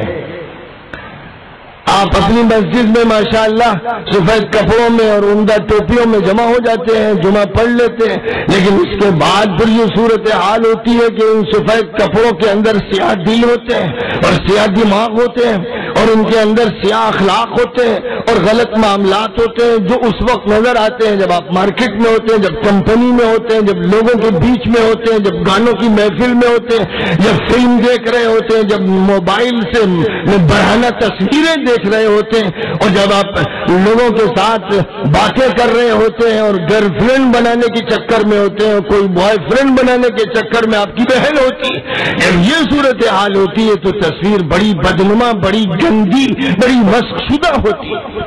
آپ اپنی مسجد میں ماشاءاللہ سفید کپڑوں میں اور عمدہ ٹوپیوں میں جمع ہو جاتے ہیں، جمعہ پڑھ لیتے ہیں، لیکن اس کے بعد پھر یہ صورتحال ہوتی ہے کہ ان سفید کپڑوں کے اندر سیاہ دل ہوتے ہیں اور سیاہ دماغ ہوتے ہیں اور ان کے اندر سیاہ اخلاق ہوتے ہیں اور غلط معاملات ہوتے ہیں، جو اس وقت نظر آتے ہیں جب آپ مارکیٹ میں ہوتے ہیں، جب کمپنی میں ہوتے ہیں، جب لوگوں کے بیچ میں ہوتے ہیں، جب گانوں کی محفل میں ہوتے ہیں، جب فلم دیکھ رہے ہوتے ہیں، جب موبائل سے بڑھانا تصویریں دیکھ رہے ہوتے ہیں، اور جب آپ لوگوں کے ساتھ باتیں کر رہے ہوتے ہیں اور گرل فرینڈ بنانے کے چکر میں ہوتے ہیں، کوئی بوائے فرینڈ بنانے کے چکر میں آپ کی بہن ہوتی ہے، جب یہ صورتحال ہوتی ہے تو تصویر بڑی بدنما، بڑی گندی، بڑی مسخ شدہ ہوتی ہے۔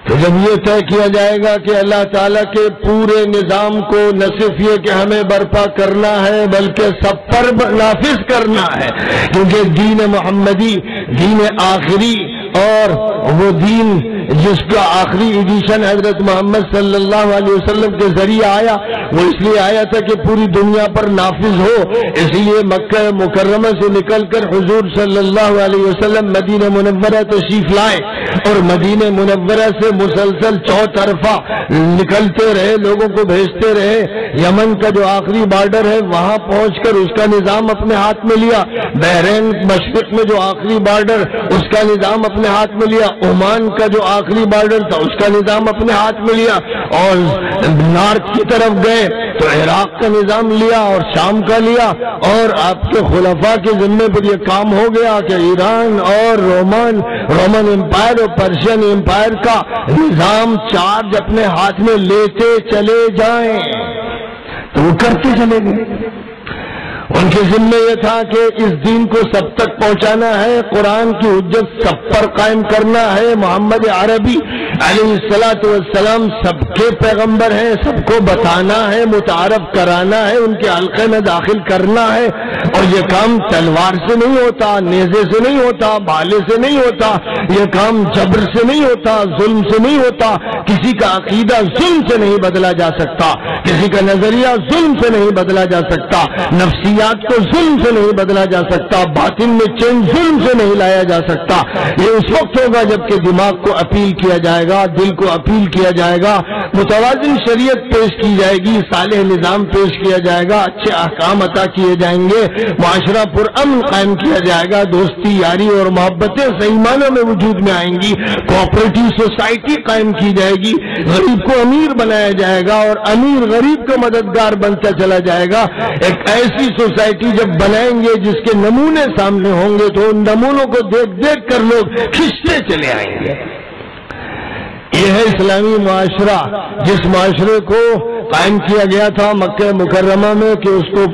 تو جب یہ طے کیا جائے گا کہ اللہ تعالیٰ کے پورے نظام کو نہ صرف یہ کہ ہمیں برپا کرنا ہے بلکہ سب پر نافذ کرنا ہے، کیونکہ دین محمدی دین آخری اور وہ دین جس کا آخری ایڈیشن حضرت محمد صلی اللہ علیہ وسلم کے ذریعے آیا، وہ اس لیے آیا تھا کہ پوری دنیا پر نافذ ہو، اس لیے مکہ مکرمہ سے نکل کر حضور صلی اللہ علیہ وسلم مدینہ منورہ تشریف لائے اور مدینہ منورہ سے مسلسل چوطرفہ نکلتے رہے، لوگوں کو بھیجتے رہے۔ یمن کا جو آخری بارڈر ہے وہاں پہنچ کر اس کا نظام اپنے ہاتھ میں لیا، بحرین مشرق میں جو آخری بارڈر اس کا نظام اپنے ہاتھ میں لیا، عمان کا جو آخری بارڈر تھا اس کا نظام اپنے ہاتھ میں لیا، اور نارتھ کی طرف گئے تو عراق کا نظام لیا اور شام کا لیا، اور آپ کے خلفاء کے ذمے پر یہ کام ہو گیا کہ ایران اور رومن امپائر اور پرشین امپائر کا نظام چارج اپنے ہاتھ میں لیتے چلے جائیں، تو وہ کرتے چلے گئے۔ ان کے ذمہ یہ تھا کہ اس دین کو سب تک پہنچانا ہے، قرآن کی حجت سب پر قائم کرنا ہے، محمد عربی علیہ الصلوۃ والسلام سب کے پیغمبر ہیں، سب کو بتانا ہے، متعارف کرانا ہے، ان کے حلقے میں داخل کرنا ہے، اور یہ کام تلوار سے نہیں ہوتا، نیزے سے نہیں ہوتا، بھالے سے نہیں ہوتا، یہ کام جبر سے نہیں ہوتا، ظلم سے نہیں ہوتا، کسی کا عقیدہ ظلم سے نہیں بدلا جا سکتا، کسی کا نظریہ ظلم سے نہیں بدلا جا سکتا، نفسیات کو ظلم سے نہیں بدلا جا سکتا، باطن میں چین ظلم سے نہیں لایا جا سکتا۔ یہ اس وقت ہوگا جب کہ دماغ کو اپیل کیا جائے گا، دل کو اپیل کیا جائے گا، متوازن شریعت پیش کی جائے گی، صالح نظام پیش کیا جائے گا، اچھے احکام عطا کیے جائیں گے، معاشرہ پرامن قائم کیا جائے گا، دوستی یاری اور محبتیں صحیح معنوں میں وجود میں آئیں گی، کوآپریٹو سوسائٹی قائم کی جائے گی، غریب کو امیر بنایا جائے گا اور امیر غریب کا مددگار بنتا چلا جائے گا۔ ایک ایسی سوسائٹی جب بنائیں گے جس کے نمونے سامنے ہوں گے تو ان نمونوں کو دیکھ دیکھ کر لوگ کھنچتے چلے آئیں گے۔ یہ ہے اسلامی معاشرہ، جس معاشرے کو قائم کیا گیا تھا مکہ مکرمہ میں کہ اس کو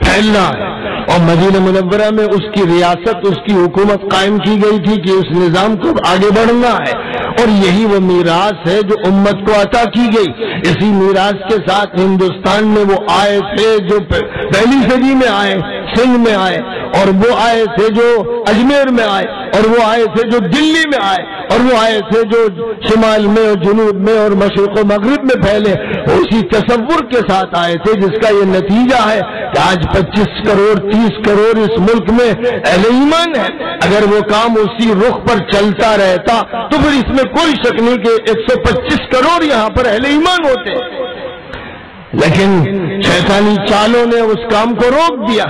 پھیلنا ہے، اور مدینہ منورہ میں اس کی ریاست، اس کی حکومت قائم کی گئی تھی کہ اس نظام کو آگے بڑھنا ہے، اور یہی وہ میراث ہے جو امت کو عطا کی گئی۔ اسی میراث کے ساتھ ہندوستان میں وہ آئے تھے جو پہلی صدی میں آئے، سندھ میں آئے، اور وہ آئے تھے جو اجمیر میں آئے، اور وہ آئے تھے جو دلی میں آئے، اور وہ آئے تھے جو شمال میں اور جنوب میں اور مشرق و مغرب میں پھیلے، اسی تصور کے ساتھ آئے تھے، جس کا یہ نتیجہ ہے کہ آج 25 کروڑ 30 کروڑ اس ملک میں اہل ایمان ہے۔ اگر وہ کام اسی رخ پر چلتا رہتا تو پھر اس میں کوئی شک نہیں کہ 125 کروڑ یہاں پر اہل ایمان ہوتے، لیکن شیطانی چالوں نے اس کام کو روک دیا،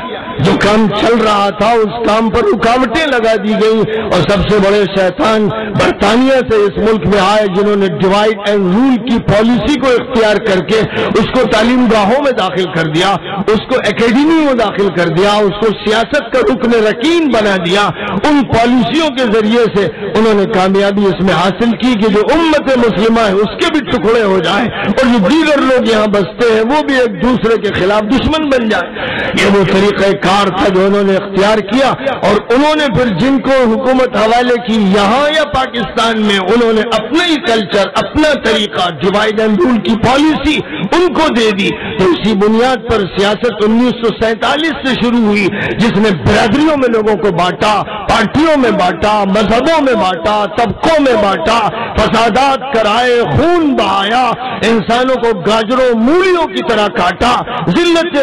جو کام چل رہا تھا اس کام پر رکاوٹیں لگا دی گئی، اور سب سے بڑے شیطان برطانیہ سے اس ملک میں آئے، جنہوں نے ڈیوائڈ اینڈ رول کی پالیسی کو اختیار کر کے اس کو تعلیم گاہوں میں داخل کر دیا، اس کو اکیڈمی میں داخل کر دیا، اس کو سیاست کا رکن رکین بنا دیا۔ ان پالیسیوں کے ذریعے سے انہوں نے کامیابی اس میں حاصل کی کہ جو امت مسلمہ ہے اس کے بھی ٹکڑے ہو جائیں، اور جو دیگر لوگ یہاں بستے ہیں وہ بھی ایک دوسرے کے خلاف دشمن بن جائے۔ یہ وہ طریقہ کار تھا جو انہوں نے اختیار کیا، اور انہوں نے پھر جن کو حکومت حوالے کی یہاں یا پاکستان میں، انہوں نے اپنا ہی کلچر، اپنا طریقہ، ڈیوائڈ اینڈ رول کی پالیسی ان کو دے دی۔ تو اسی بنیاد پر سیاست 1947 سے شروع ہوئی، جس نے برادریوں میں لوگوں کو بانٹا، پارٹیوں میں بانٹا، مذہبوں میں بانٹا، طبقوں میں بانٹا، فسادات کرائے، خون بہایا، انسانوں کو گاجروں مولیوں کی طرح کاٹا، ذلت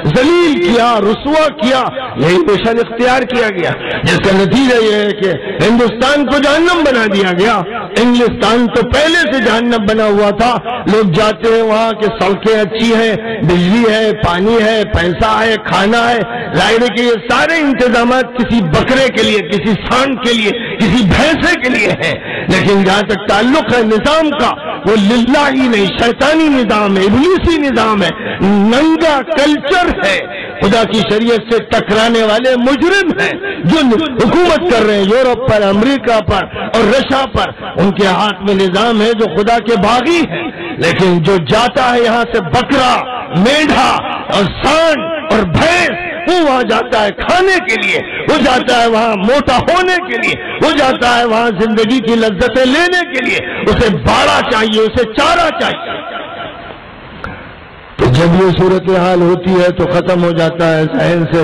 ذلیل کیا، رسوا کیا۔ یہی مشن اختیار کیا گیا، جس کا نتیجہ یہ ہے کہ ہندوستان کو جہنم بنا دیا گیا۔ انگلستان تو پہلے سے جہنم بنا ہوا تھا، لوگ جاتے ہیں وہاں کہ سڑکیں اچھی ہیں، بجلی ہے، پانی ہے، پیسہ ہے، کھانا ہے، ظاہر ہے کہ یہ سارے انتظامات کسی بکرے کے لیے، کسی سانڈ کے لیے، کسی بھینسے کے لیے ہیں، لیکن جہاں تک تعلق ہے نظام کا، وہ للہ ہی نہیں، شیطانی نظام ہے، ابلیسی نظام ہے، ننگا کلچر ہے، خدا کی شریعت سے ٹکرانے والے مجرم ہیں جو حکومت کر رہے ہیں یورپ پر، امریکہ پر اور رشیا پر۔ ان کے ہاتھ میں نظام ہے جو خدا کے باغی ہیں، لیکن جو جاتا ہے یہاں سے بکرا، میڈھا اور سانڈ اور بھینس، وہ وہاں جاتا ہے کھانے کے لیے، وہ جاتا ہے وہاں موٹا ہونے کے لیے، وہ جاتا ہے وہاں زندگی کی لذتیں لینے کے لیے، اسے باڑا چاہیے، اسے چارہ چاہیے۔ تو جب یہ صورتحال ہوتی ہے تو ختم ہو جاتا ہے ذہن سے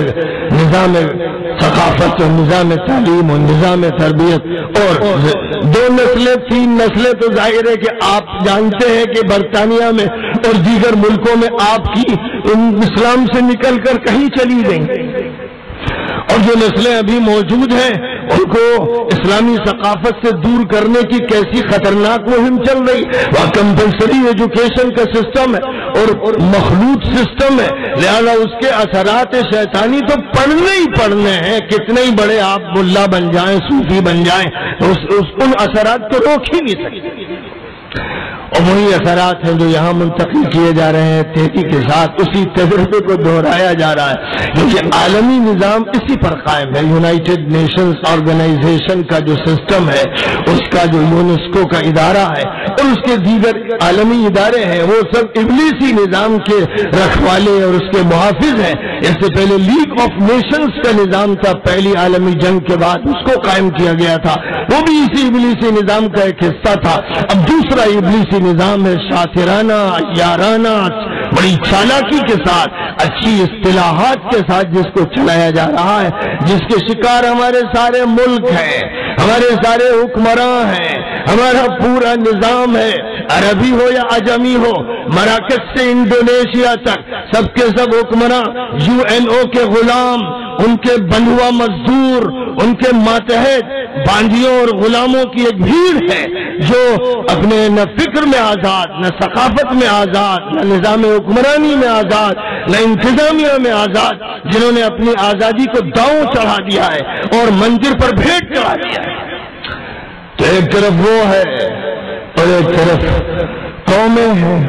نظام ثقافت اور نظام تعلیم اور نظام تربیت۔ اور 2 نسلیں 3 نسلیں تو ظاہر ہے کہ آپ جانتے ہیں کہ برطانیہ میں اور دیگر ملکوں میں آپ کی اسلام سے نکل کر کہیں چلی گئیں، اور جو نسلیں ابھی موجود ہیں ان کو اسلامی ثقافت سے دور کرنے کی کیسی خطرناک مہم چل رہی. وہ کمپلسری ایجوکیشن کا سسٹم ہے اور مخلوط سسٹم ہے، لہذا اس کے اثرات شیطانی تو پڑھنے ہی پڑھنے ہیں. کتنے ہی بڑے آپ ملا بن جائیں، صوفی بن جائیں، ان اثرات کو روک ہی نہیں سکتے. اور وہی اثرات ہیں جو یہاں منتقل کیے جا رہے ہیں تیزی کے ساتھ. اسی تجربے کو دہرایا جا رہا ہے کیونکہ عالمی نظام اسی پر قائم ہے. یونائٹڈ نیشنز آرگنائزیشن کا جو سسٹم ہے، اس کا جو یونیسکو کا ادارہ ہے اور اس کے دیگر عالمی ادارے ہیں، وہ سب ابلیسی نظام کے رکھوالے اور اس کے محافظ ہیں. اس سے پہلے لیگ آف نیشنز کا نظام تھا، پہلی عالمی جنگ کے بعد اس کو قائم کیا گیا تھا، وہ بھی اسی ابلیسی نظام کا ایک حصہ تھا. اب دوسرا ابلیسی نظام ہے، شاطرانہ، یارانہ، بڑی چالاکی کے ساتھ، اچھی اصطلاحات کے ساتھ جس کو چلایا جا رہا ہے، جس کے شکار ہمارے سارے ملک ہیں، ہمارے سارے حکمراں ہیں، ہمارا پورا نظام ہے. عربی ہو یا عجمی ہو، مراکش سے انڈونیشیا تک سب کے سب حکمراں UN کے غلام، ان کے بندھوا مزدور، ان کے ماتحت باندیوں اور غلاموں کی ایک بھیڑ ہے جو اپنے نہ فکر میں آزاد، نہ ثقافت میں آزاد، نہ نظام حکمرانی میں آزاد، نہ انتظامیہ میں آزاد، جنہوں نے اپنی آزادی کو داؤں چڑھا دیا ہے اور منظر پر بھیٹ چڑھا دیا ہے. تو ایک طرف وہ ہے اور ایک طرف قومیں ہیں،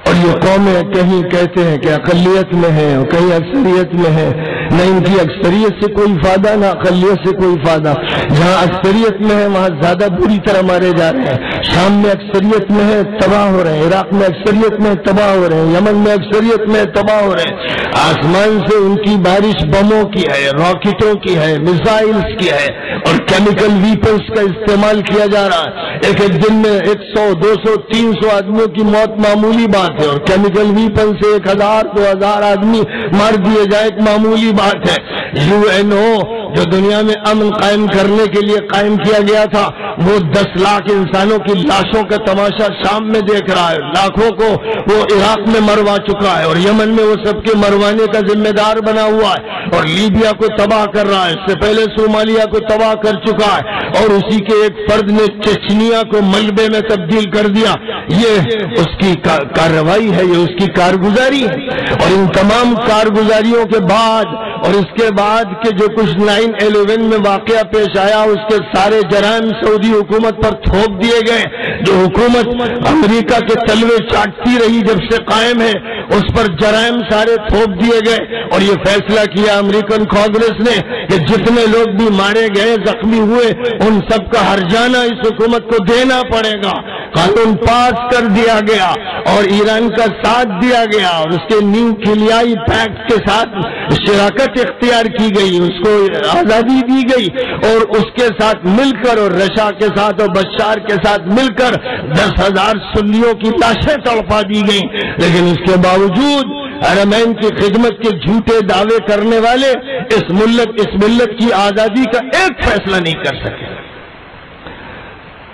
اور یہ قومیں کہیں کہتے ہیں کہ اقلیت میں ہیں اور کہیں اکثریت میں ہیں. نہ ان کی اکثریت سے کوئی فائدہ، نہ اقلیت سے کوئی فائدہ. جہاں اکثریت میں ہے وہاں زیادہ بری طرح مارے جا رہے ہیں. شام میں اکثریت میں ہے، تباہ ہو رہے ہیں. عراق میں اکثریت میں تباہ ہو رہے ہیں. یمن میں اکثریت میں تباہ ہو رہے ہیں. آسمان سے ان کی بارش بموں کی ہے، راکٹوں کی ہے، میزائلز کی ہے، اور کیمیکل ویپنز کا استعمال کیا جا رہا ہے. ایک ایک دن میں 100، 200، 300 آدمیوں کی موت معمولی بات ہے، اور کیمیکل ویپن سے 1000، 2000 آدمی مار دیے جائے ایک معمولی بات ہے. UNO جو دنیا میں امن قائم کرنے کے لیے قائم کیا گیا تھا، وہ 10 لاکھ انسانوں کی لاشوں کا تماشا شام میں دیکھ رہا ہے. لاکھوں کو وہ عراق میں مروا چکا ہے، اور یمن میں وہ سب کے مروانے کا ذمہ دار بنا ہوا ہے، اور لیبیا کو تباہ کر رہا ہے. اس سے پہلے صومالیہ کو تباہ کر چکا ہے، اور اسی کے ایک فرد نے چچنیا کو ملبے میں تبدیل کر دیا. یہ اس کی کارروائی ہے، یہ اس کی کارگزاری ہے. اور ان تمام کارگزاریوں کے بعد اور اس کے بعد کے جو کچھ 9/11 میں واقعہ پیش آیا، اس کے سارے جرائم سعودی حکومت پر تھوپ دیے گئے. جو حکومت امریکہ کے تلوے چاٹتی رہی جب سے قائم ہے، اس پر جرائم سارے تھوپ دیے گئے. اور یہ فیصلہ کیا امریکن کانگریس نے کہ جتنے لوگ بھی مارے گئے، زخمی ہوئے، ان سب کا ہرجانہ اس حکومت کو دینا پڑے گا. قانون پاس کر دیا گیا اور ایران کا ساتھ دیا گیا، اور اس کے نیو کلیائی پیکٹ کے ساتھ شراکت اختیار کی گئی، اس کو آزادی دی گئی، اور اس کے ساتھ مل کر اور رشا کے ساتھ اور بشار کے ساتھ مل کر 10,000 سنیوں کی لاشیں تڑپا دی گئیں. لیکن اس کے باوجود حرمین کی خدمت کے جھوٹے دعوے کرنے والے اس ملت کی آزادی کا ایک فیصلہ نہیں کر سکے.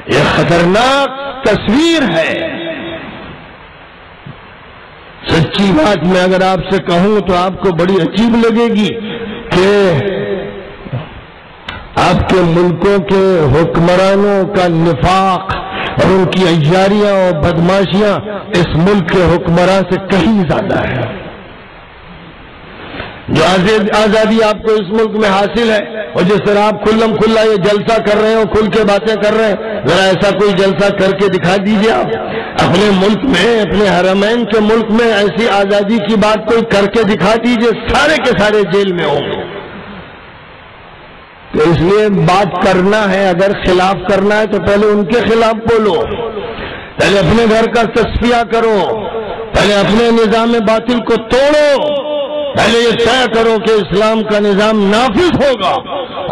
یہ خطرناک تصویر ہے. سچی بات میں اگر آپ سے کہوں تو آپ کو بڑی عجیب لگے گی کہ آپ کے ملکوں کے حکمرانوں کا نفاق اور ان کی عیاریاں اور بدماشیاں اس ملک کے حکمراں سے کہیں زیادہ ہے. جو آزادی آپ کو اس ملک میں حاصل ہے، اور جس طرح آپ کھلم کھلا یہ جلسہ کر رہے ہیں اور کھل کے باتیں کر رہے ہیں، ذرا ایسا کوئی جلسہ کر کے دکھا دیجیے. آپ اپنے ملک میں، اپنے حرمین کے ملک میں ایسی آزادی کی بات کوئی کر کے دکھا دیجیے، سارے کے سارے جیل میں ہوں گے. تو اس لیے بات کرنا ہے، اگر خلاف کرنا ہے تو پہلے ان کے خلاف بولو، پہلے اپنے گھر کا تصفیہ کرو، پہلے اپنے نظام باطل کو توڑو، پہلے یہ طے کرو کہ اسلام کا نظام نافذ ہوگا،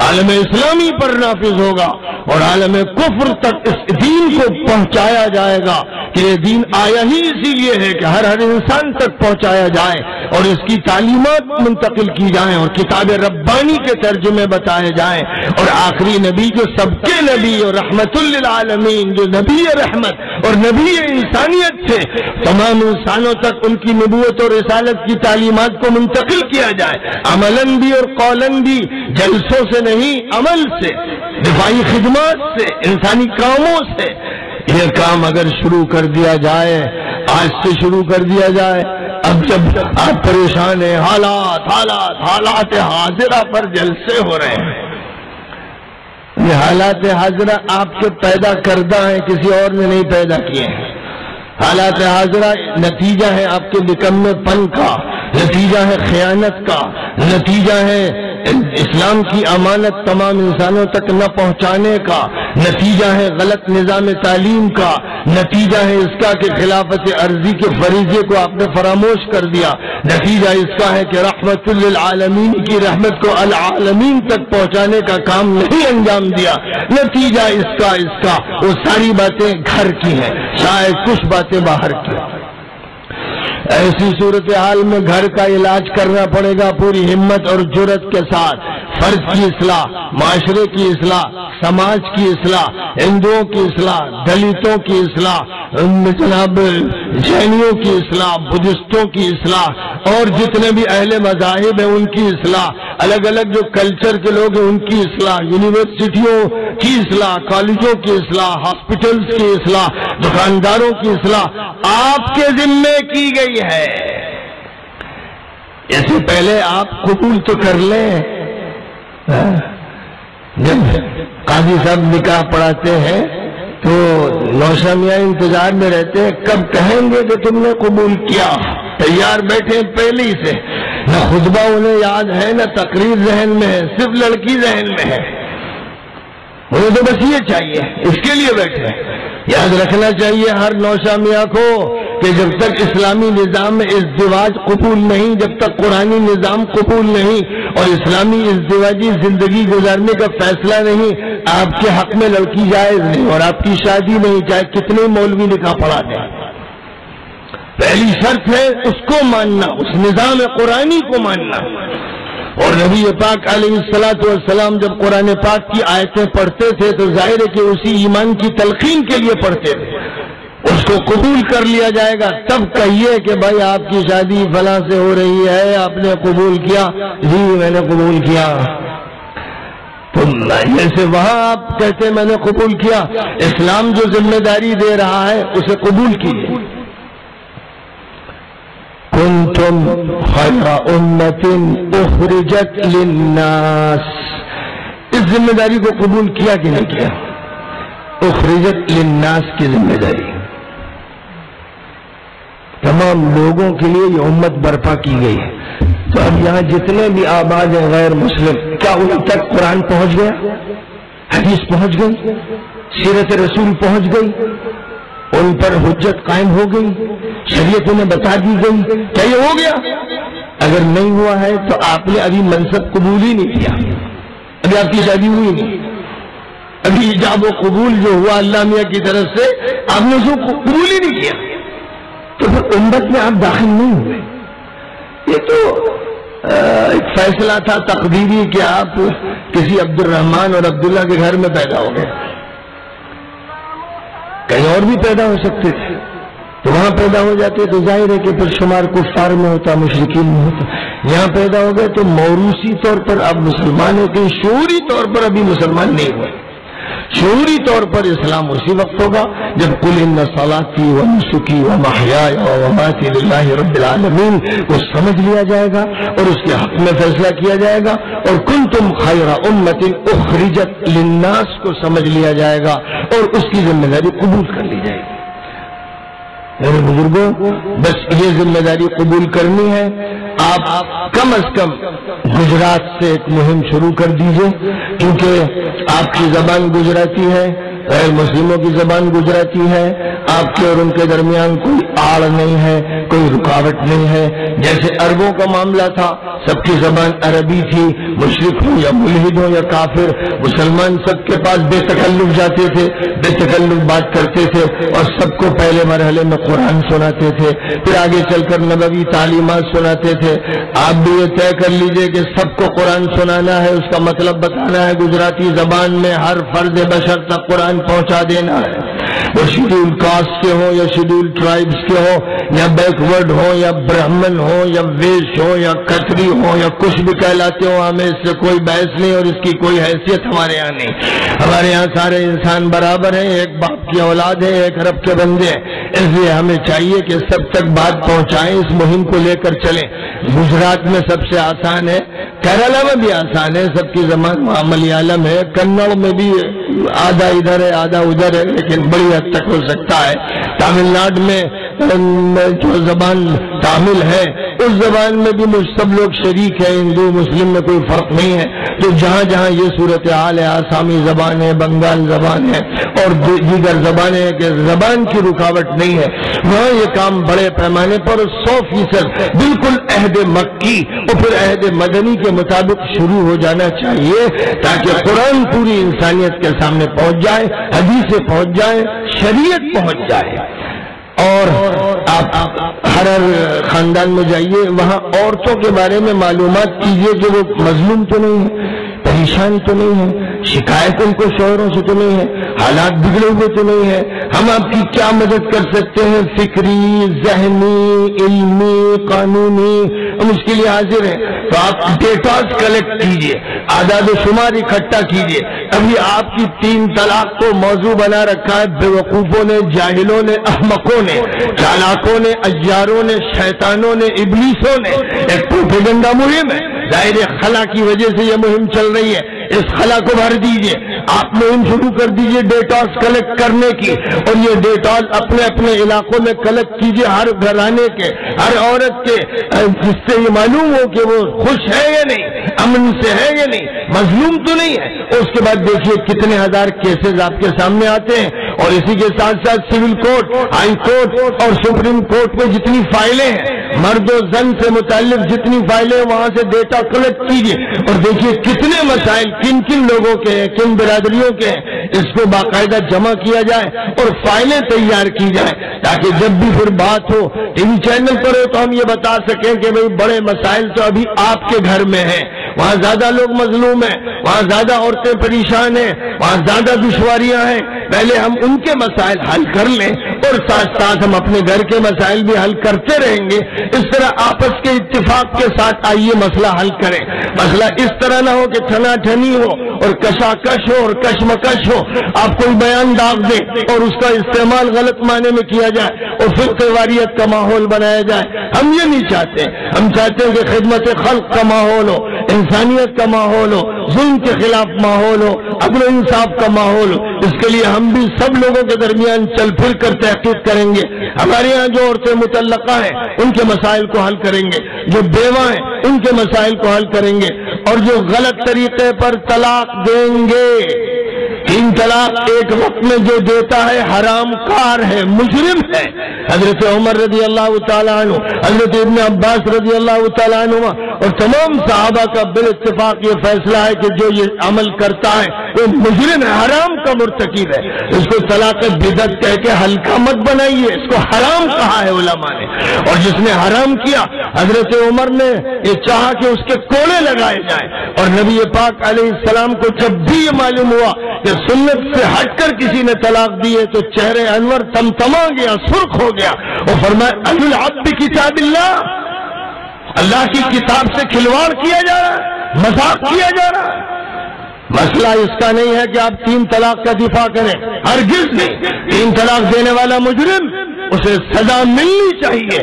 عالم اسلامی پر نافذ ہوگا، اور عالم کفر تک اس دین کو پہنچایا جائے گا کہ یہ دین آیا ہی اسی لیے ہے کہ ہر انسان تک پہنچایا جائے اور اس کی تعلیمات منتقل کی جائیں اور کتاب ربانی کے ترجمے بتائے جائیں. اور آخری نبی جو سب کے نبی اور رحمت للعالمین، جو نبی رحمت اور نبی انسانیت تھے، تمام انسانوں تک ان کی نبوت اور رسالت کی تعلیمات کو منتقل کیا جائے، عملاً بھی اور قولاً بھی. جلسوں سے نہیں، عمل سے، دفاعی خدمات سے، انسانی کاموں سے۔ یہ کام اگر شروع کر دیا جائے، آج سے شروع کر دیا جائے، اب جب آپ پریشان ہیں، حالات حاضرہ پر جلسے ہو رہے ہیں، یہ حالات حاضرہ آپ کے پیدا کردہ ہیں، کسی اور نے نہیں پیدا کیے ہیں۔ حالات حاضرہ نتیجہ ہے آپ کے نکمے پن کا، نتیجہ ہے خیانت کا، نتیجہ ہے اسلام کی امانت تمام انسانوں تک نہ پہنچانے کا، نتیجہ ہے غلط نظام تعلیم کا، نتیجہ ہے اس کا کہ خلافت عرضی کے فریضے کو آپ نے فراموش کر دیا، نتیجہ اس کا ہے کہ رحمت للعالمین کی رحمت کو العالمین تک پہنچانے کا کام نہیں انجام دیا، نتیجہ اس کا وہ ساری باتیں گھر کی ہیں، شاید کچھ باتیں باہر کی۔ ایسی صورتحال میں گھر کا علاج کرنا پڑے گا پوری ہمت اور جرت کے ساتھ۔ فرد کی اصلاح، معاشرے کی اصلاح، سماج کی اصلاح، ہندوؤں کی اصلاح، دلتوں کی اصلاح، جناب جینیوں کی اصلاح، بدھسٹوں کی اصلاح، اور جتنے بھی اہل مذاہب ہیں ان کی اصلاح، الگ الگ جو کلچر کے لوگ ہیں ان کی اصلاح، یونیورسٹیوں کی اصلاح، کالجوں کی اصلاح، ہاسپٹلز کی اصلاح، دکانداروں کی اصلاح آپ کے ذمے کی گئی ہے۔ اس سے پہلے آپ قبول تو کر لیں۔ جب قاضی صاحب نکاح پڑھاتے ہیں تو نوشہ میاں انتظار میں رہتے ہیں کب کہیں گے کہ تم نے قبول کیا، تیار بیٹھے پہلے ہی سے، نہ خطبہ انہیں یاد ہے نہ تقریر ذہن میں ہے، صرف لڑکی ذہن میں ہے، انہیں تو بس یہ چاہیے، اس کے لیے بیٹھے۔ یاد رکھنا چاہیے ہر نوشہ میاں کو کہ جب تک اسلامی نظام میں ازدواج قبول نہیں، جب تک قرآنی نظام قبول نہیں اور اسلامی ازدواجی زندگی گزارنے کا فیصلہ نہیں، آپ کے حق میں لڑکی جائز نہیں اور آپ کی شادی نہیں، چاہے کتنے مولوی نکاح پڑھا دیں۔ پہلی شرط ہے اس کو ماننا، اس نظام قرآنی کو ماننا۔ اور نبی پاک علیہ الصلوۃ والسلام جب قرآن پاک کی آیتیں پڑھتے تھے تو ظاہر ہے کہ اسی ایمان کی تلقین کے لیے پڑھتے تھے، اس کو قبول کر لیا جائے گا تب کہیے کہ بھائی آپ کی شادی فلاں سے ہو رہی ہے، آپ نے قبول کیا؟ جی میں نے قبول کیا۔ تو جیسے وہاں آپ کہتے ہیں میں نے قبول کیا، اسلام جو ذمہ داری دے رہا ہے اسے قبول کیجیے۔ کنتم خیر امت اخرجت للناس، اس ذمہ داری کو قبول کیا کہ نہیں کیا؟ اخرجت للناس کی ذمہ داری تمام لوگوں کے لیے یہ امت برپا کی گئی ہے۔ تو اب یہاں جتنے بھی آباد ہیں غیر مسلم، کیا ان تک قرآن پہنچ گیا، حدیث پہنچ گئی، سیرت رسول پہنچ گئی، ان پر حجت قائم ہو گئی، شریعت انہیں بتا دی گئی؟ کیا یہ ہو گیا؟ اگر نہیں ہوا ہے تو آپ نے ابھی منصب قبول ہی نہیں کیا، ابھی آپ کی شادی ہوئی نہیں، ابھی ایجاب و قبول جو ہوا اللہ میاں کی طرف سے آپ نے اس کو قبول ہی نہیں کیا، تو پھر امت میں آپ داخل نہیں ہوئے۔ یہ تو ایک فیصلہ تھا تقدیری کہ آپ کسی عبد الرحمن اور عبداللہ کے گھر میں پیدا ہو گئے، کہیں اور بھی پیدا ہو سکتے تھے، تو وہاں پیدا ہو جاتے تو ظاہر ہے کہ پھر شمار کفار میں ہوتا، مشرکین میں ہوتا۔ یہاں پیدا ہو گئے تو موروثی طور پر اب مسلمان ہوتے ہیں، شعوری طور پر ابھی مسلمان نہیں ہوئے۔ شعوری طور پر اسلام اسی وقت ہوگا جب قل ان صلاتی ونسکی ومحیای ومماتی للہ رب العالمین کو سمجھ لیا جائے گا اور اس کے حق میں فیصلہ کیا جائے گا، اور کنتم خیر امت اخرجت للناس کو سمجھ لیا جائے گا اور اس کی ذمہ داری قبول کر لی جائے گی۔ میرے بزرگوں، بس یہ ذمہ داری قبول کرنی ہے۔ آپ کم از کم گجرات سے ایک مہم شروع کر دیجئے، کیونکہ آپ کی زبان گجراتی ہے، غیر مسلموں کی زبان گجراتی ہے، آپ کے اور ان کے درمیان کوئی آڑ نہیں ہے، کوئی رکاوٹ نہیں ہے۔ جیسے عربوں کا معاملہ تھا، سب کی زبان عربی تھی، مشرک ہو یا ملحد ہو یا کافر، مسلمان سب کے پاس بے تکلف جاتے تھے، بے تکلف بات کرتے تھے اور سب کو پہلے مرحلے میں قرآن سناتے تھے، پھر آگے چل کر نبوی تعلیمات سناتے تھے۔ آپ بھی یہ طے کر لیجئے کہ سب کو قرآن سنانا ہے، اس کا مطلب بتانا ہے، گجراتی زبان میں ہر فرد بشر تک قرآن پہنچا دینا ہے۔ وہ شیڈول کاسٹ کے ہوں یا شیڈول ٹرائبس کے ہوں یا بیکورڈ ہوں یا برہمن ہوں یا ویش ہوں یا کھتری ہوں یا کچھ بھی کہلاتے ہوں، ہمیں اس سے کوئی بحث نہیں اور اس کی کوئی حیثیت ہمارے یہاں نہیں۔ ہمارے یہاں سارے انسان برابر ہیں، ایک باپ کی اولاد ہے، ایک رب کے بندے ہیں۔ اس لیے ہمیں چاہیے کہ سب تک بات پہنچائیں، اس مہم کو لے کر چلیں۔ گجرات میں سب سے آسان ہے، کیرلا میں بھی آسان ہے، سب کی زبان ملیالم ہے، کنڑ میں بھی آدھا ادھر ہے آدھا ادھر ہے، لیکن بڑی حد تک ہو سکتا ہے۔ تامل ناڈو میں جو زبان تامل ہے اس زبان میں بھی سب لوگ شریک ہیں، ہندو مسلم میں کوئی فرق نہیں ہے۔ تو جہاں جہاں یہ صورتحال ہے، آسامی زبان ہے، بنگال زبان ہے اور دیگر زبانیں ہیں کہ زبان کی رکاوٹ نہیں ہے، وہاں یہ کام بڑے پیمانے پر 100% بالکل عہد مکی اور پھر عہد مدنی کے مطابق شروع ہو جانا چاہیے، تاکہ قرآن پوری انسانیت کے سامنے پہنچ جائے، حدیثیں پہنچ جائے، شریعت پہنچ جائے۔ اور آپ ہر خاندان میں جائیے، وہاں عورتوں کے بارے میں معلومات کیجیے کہ وہ مظلوم تو نہیں ہے، پریشان تو نہیں ہے، شکایت ان کو شوہروں سے تو نہیں ہے، حالات بگڑے ہوئے تو نہیں ہے۔ ہم آپ کی کیا مدد کر سکتے ہیں، فکری، ذہنی، علمی، قانونی، ہم اس کے لیے حاضر ہیں۔ تو آپ ڈیٹاز کلیکٹ کیجئے، اعداد و شمار اکٹھا کیجئے۔ ابھی آپ کی 3 طلاق کو موضوع بنا رکھا ہے بیوقوفوں نے، جاہلوں نے، احمقوں نے، چالاکوں نے، اجاروں نے، شیطانوں نے، ابلیسوں نے۔ ایک پروپیگنڈا مہم ہے، ظاہر خلا کی وجہ سے یہ مہم چل رہی ہے، اس خلا کو بھر دیجئے۔ آپ مہم شروع کر دیجئے ڈیٹاز کلیکٹ کرنے کی، اور یہ ڈیٹاز اپنے اپنے علاقوں میں کلیکٹ کیجئے، ہر گھرانے کے، ہر عورت کے، جس سے یہ معلوم ہو کہ وہ خوش ہے یا نہیں، امن سے ہے یا نہیں، مظلوم تو نہیں ہے۔ اور اس کے بعد دیکھیے کتنے ہزار کیسز آپ کے سامنے آتے ہیں۔ اور اسی کے ساتھ ساتھ سول کورٹ، ہائی کورٹ اور سپریم کورٹ میں جتنی فائلیں ہیں، مرد و زن سے متعلق جتنی فائلیں، وہاں سے ڈیٹا کلیکٹ کیجئے اور دیکھیے کتنے مسائل کن کن لوگوں کے ہیں، کن برادریوں کے ہیں، اس کو باقاعدہ جمع کیا جائے اور فائلیں تیار کی جائیں، تاکہ جب بھی پھر بات ہو ٹی وی چینل پر ہو تو ہم یہ بتا سکیں کہ بھئی بڑے مسائل تو ابھی آپ کے گھر میں ہیں، وہاں زیادہ لوگ مظلوم ہیں، وہاں زیادہ عورتیں پریشان ہیں، وہاں زیادہ دشواریاں ہیں۔ پہلے ہم ان کے مسائل حل کر لیں اور ساتھ ساتھ ہم اپنے گھر کے مسائل بھی حل کرتے رہیں گے۔ اس طرح آپس کے اتفاق کے ساتھ آئیے مسئلہ حل کریں۔ مسئلہ اس طرح نہ ہو کہ ٹھنا ٹھنی ہو اور کشاکش ہو اور کشمکش ہو، آپ کوئی بیان داغ دیں اور اس کا استعمال غلط معنی میں کیا جائے اور فرقہ واریت کا ماحول بنایا جائے۔ ہم یہ نہیں چاہتے، ہم چاہتے ہیں کہ خدمت خلق کا ماحول ہو، انسانیت کا ماحول ہو، ظلم کے خلاف ماحول ہو، عدل و انصاف کا ماحول ہو۔ اس کے لیے ہم بھی سب لوگوں کے درمیان چل پھر کر تحقیق کریں گے۔ ہمارے یہاں جو عورتیں مطلقہ ہیں ان کے مسائل کو حل کریں گے، جو بیوہ ہیں ان کے مسائل کو حل کریں گے، اور جو غلط طریقے پر طلاق دیں گے، 3 طلاق ایک وقت میں جو دیتا ہے حرام کار ہے، مجرم ہے۔ حضرت عمر رضی اللہ تعالیٰ عنہ، حضرت ابن عباس رضی اللہ تعالیٰ عنہ اور تمام صحابہ کا بالاتفاق یہ فیصلہ ہے کہ جو یہ عمل کرتا ہے وہ مجرم ہے، حرام کا مرتکب ہے۔ اس کو طلاق بدعت کہہ کے ہلکا مت بنائیے، اس کو حرام کہا ہے علماء نے، اور جس نے حرام کیا حضرت عمر نے یہ چاہا کہ اس کے کوڑے لگائے جائیں، اور نبی پاک علیہ السلام کو جب بھی یہ معلوم ہوا کہ سنت سے ہٹ کر کسی نے طلاق دی ہے تو چہرے انور تمتما گیا، سرخ ہو گیا، اور فرمایا العبد بکتاب اللہ، اللہ کی کتاب سے کھلواڑ کیا جا رہا ہے، مذاق کیا جا رہا ہے۔ مسئلہ اس کا نہیں ہے کہ آپ 3 طلاق کا دفاع کریں، ہرگز نہیں۔ 3 طلاق دینے والا مجرم، اسے سزا ملنی چاہیے،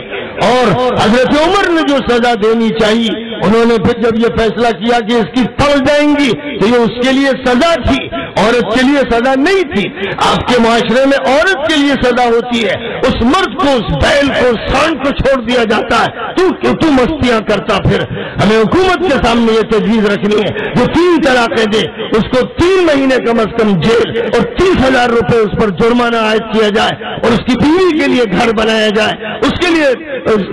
اور حضرت عمر نے جو سزا دینی چاہیے انہوں نے پھر جب یہ فیصلہ کیا کہ اس کی پڑ جائیں گی تو یہ اس کے لیے سزا تھی، عورت کے لیے سزا نہیں تھی۔ آپ کے معاشرے میں عورت کے لیے سزا ہوتی ہے، اس مرد کو، اس بیل کو، اس سانڈ کو چھوڑ دیا جاتا ہے۔ تو مستیاں کرتا پھر؟ ہمیں حکومت کے سامنے یہ تجویز رکھنی ہے، جو 3 طلاقیں دے اس کو 3 مہینے کم از کم جیل اور 30,000 روپے اس پر جرمانہ عائد کیا جائے، اور اس کی بیوی کے لیے گھر بنایا جائے، اس کے لیے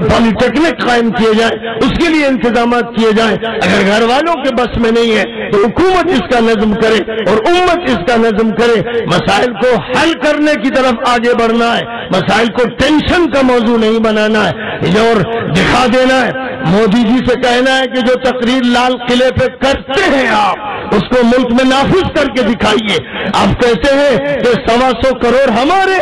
پالی ٹیکنک قائم کیے جائیں، اس کے لیے انتظامات کیے جائیں۔ اگر گھر والوں کے بس میں نہیں ہے تو حکومت اس کا نظم کرے اور امت اس کا نظم کرے۔ مسائل کو حل کرنے کی طرف آگے بڑھنا ہے، مسائل کو ٹینشن کا موضوع نہیں بنانا ہے اور دکھا دینا ہے۔ مودی جی سے کہنا ہے کہ جو تقریر لال قلعے پہ کرتے ہیں آپ اس کو ملک میں نافذ کر کے دکھائیے۔ آپ کہتے ہیں کہ 125 کروڑ ہمارے،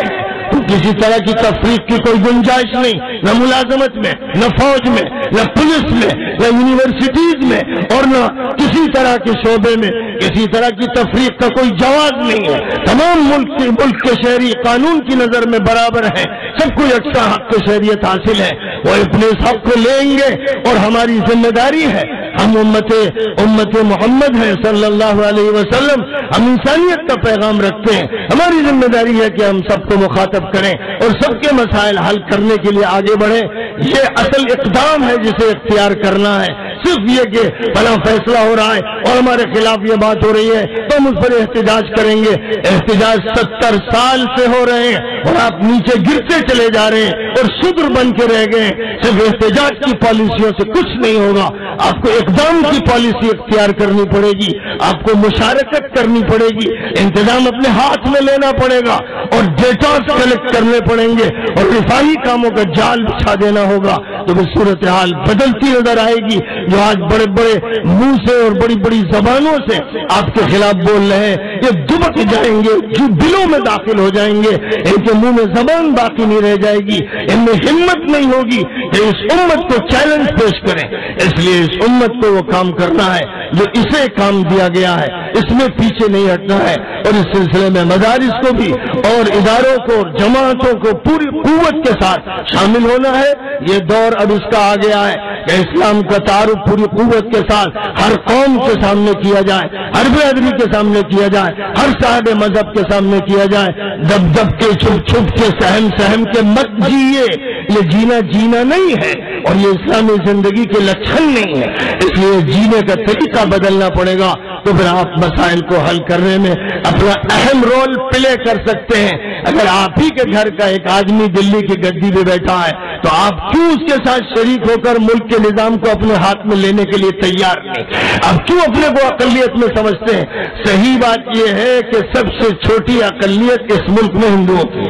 تو کسی طرح کی تفریق کی کوئی گنجائش نہیں، نہ ملازمت میں، نہ فوج میں، نہ پولیس میں، نہ یونیورسٹیز میں، اور نہ کسی طرح کے شعبے میں کسی طرح کی تفریق کا کوئی جواز نہیں ہے۔ تمام ملک کے شہری قانون کی نظر میں برابر ہیں، سب کو یکساں حق شہریت حاصل ہے۔ وہ اپنے اس حق کو لیں گے اور ہماری ذمہ داری ہے، ہم امت محمد ہیں صلی اللہ علیہ وسلم، ہم انسانیت کا پیغام رکھتے ہیں، ہماری ذمہ داری ہے کہ ہم سب کو مخاطب کریں اور سب کے مسائل حل کرنے کے لیے آگے بڑھیں۔ یہ اصل اقدام ہے جسے اختیار کرنا ہے۔ صرف یہ کہ فلاں فیصلہ ہو رہا ہے اور ہمارے خلاف یہ بات ہو رہی ہے تو ہم اس پر احتجاج کریں گے۔ احتجاج 70 سال سے ہو رہے ہیں اور آپ نیچے گرتے چلے جا رہے ہیں اور شدر بن کے رہ گئے ہیں۔ صرف احتجاج کی پالیسیوں سے کچھ نہیں ہوگا، آپ کو اقدام کی پالیسی اختیار کرنی پڑے گی، آپ کو مشارکت کرنی پڑے گی، انتظام اپنے ہاتھ میں لینا پڑے گا اور ڈیٹاز کلیکٹ کرنے پڑیں گے اور رفاہی کاموں کا جال بچھا دینا ہوگا، تو وہ صورتحال بدلتی نظر آئے گی۔ جو آج بڑے بڑے منہ سے اور بڑی بڑی زبانوں سے آپ کے خلاف بول رہے ہیں یہ دبک جائیں گے، جو دلوں میں داخل ہو جائیں گے، ان کے منہ میں زبان باقی نہیں رہ جائے گی، ان میں ہمت نہیں ہوگی کہ اس امت کو چیلنج پیش کریں۔ اس لیے اس امت کو وہ کام کرنا ہے جو اسے کام دیا گیا ہے، اس میں پیچھے نہیں ہٹنا ہے، اور اس سلسلے میں مدارس کو بھی اور اداروں کو اور جماعتوں کو پوری قوت کے ساتھ شامل ہونا ہے۔ یہ دور اب اس کا آ گیا ہے کہ اسلام کا تعارف پوری قوت کے ساتھ ہر قوم کے سامنے کیا جائے، ہر برادری کے سامنے کیا جائے، ہر صاحب مذہب کے سامنے کیا جائے۔ دب دب کے چھپ چھپ کے سہم سہم کے مت جیے، یہ جینا نہیں ہے اور یہ اسلامی زندگی کے لچھن نہیں ہے۔ اس لیے جینے کا طریقہ بدلنا پڑے گا، تو پھر آپ مسائل کو حل کرنے میں اپنا اہم رول پلے کر سکتے ہیں۔ اگر آپ ہی کے گھر کا ایک آدمی دلی کی گدی پہ بیٹھا ہے تو آپ کیوں اس کے ساتھ شریک ہو کر ملک کے نظام کو اپنے ہاتھ میں لینے کے لیے تیار نہیں؟ آپ کیوں اپنے کو اقلیت میں سمجھتے ہیں؟ صحیح بات یہ ہے کہ سب سے چھوٹی اقلیت اس ملک میں ہندوؤں کی،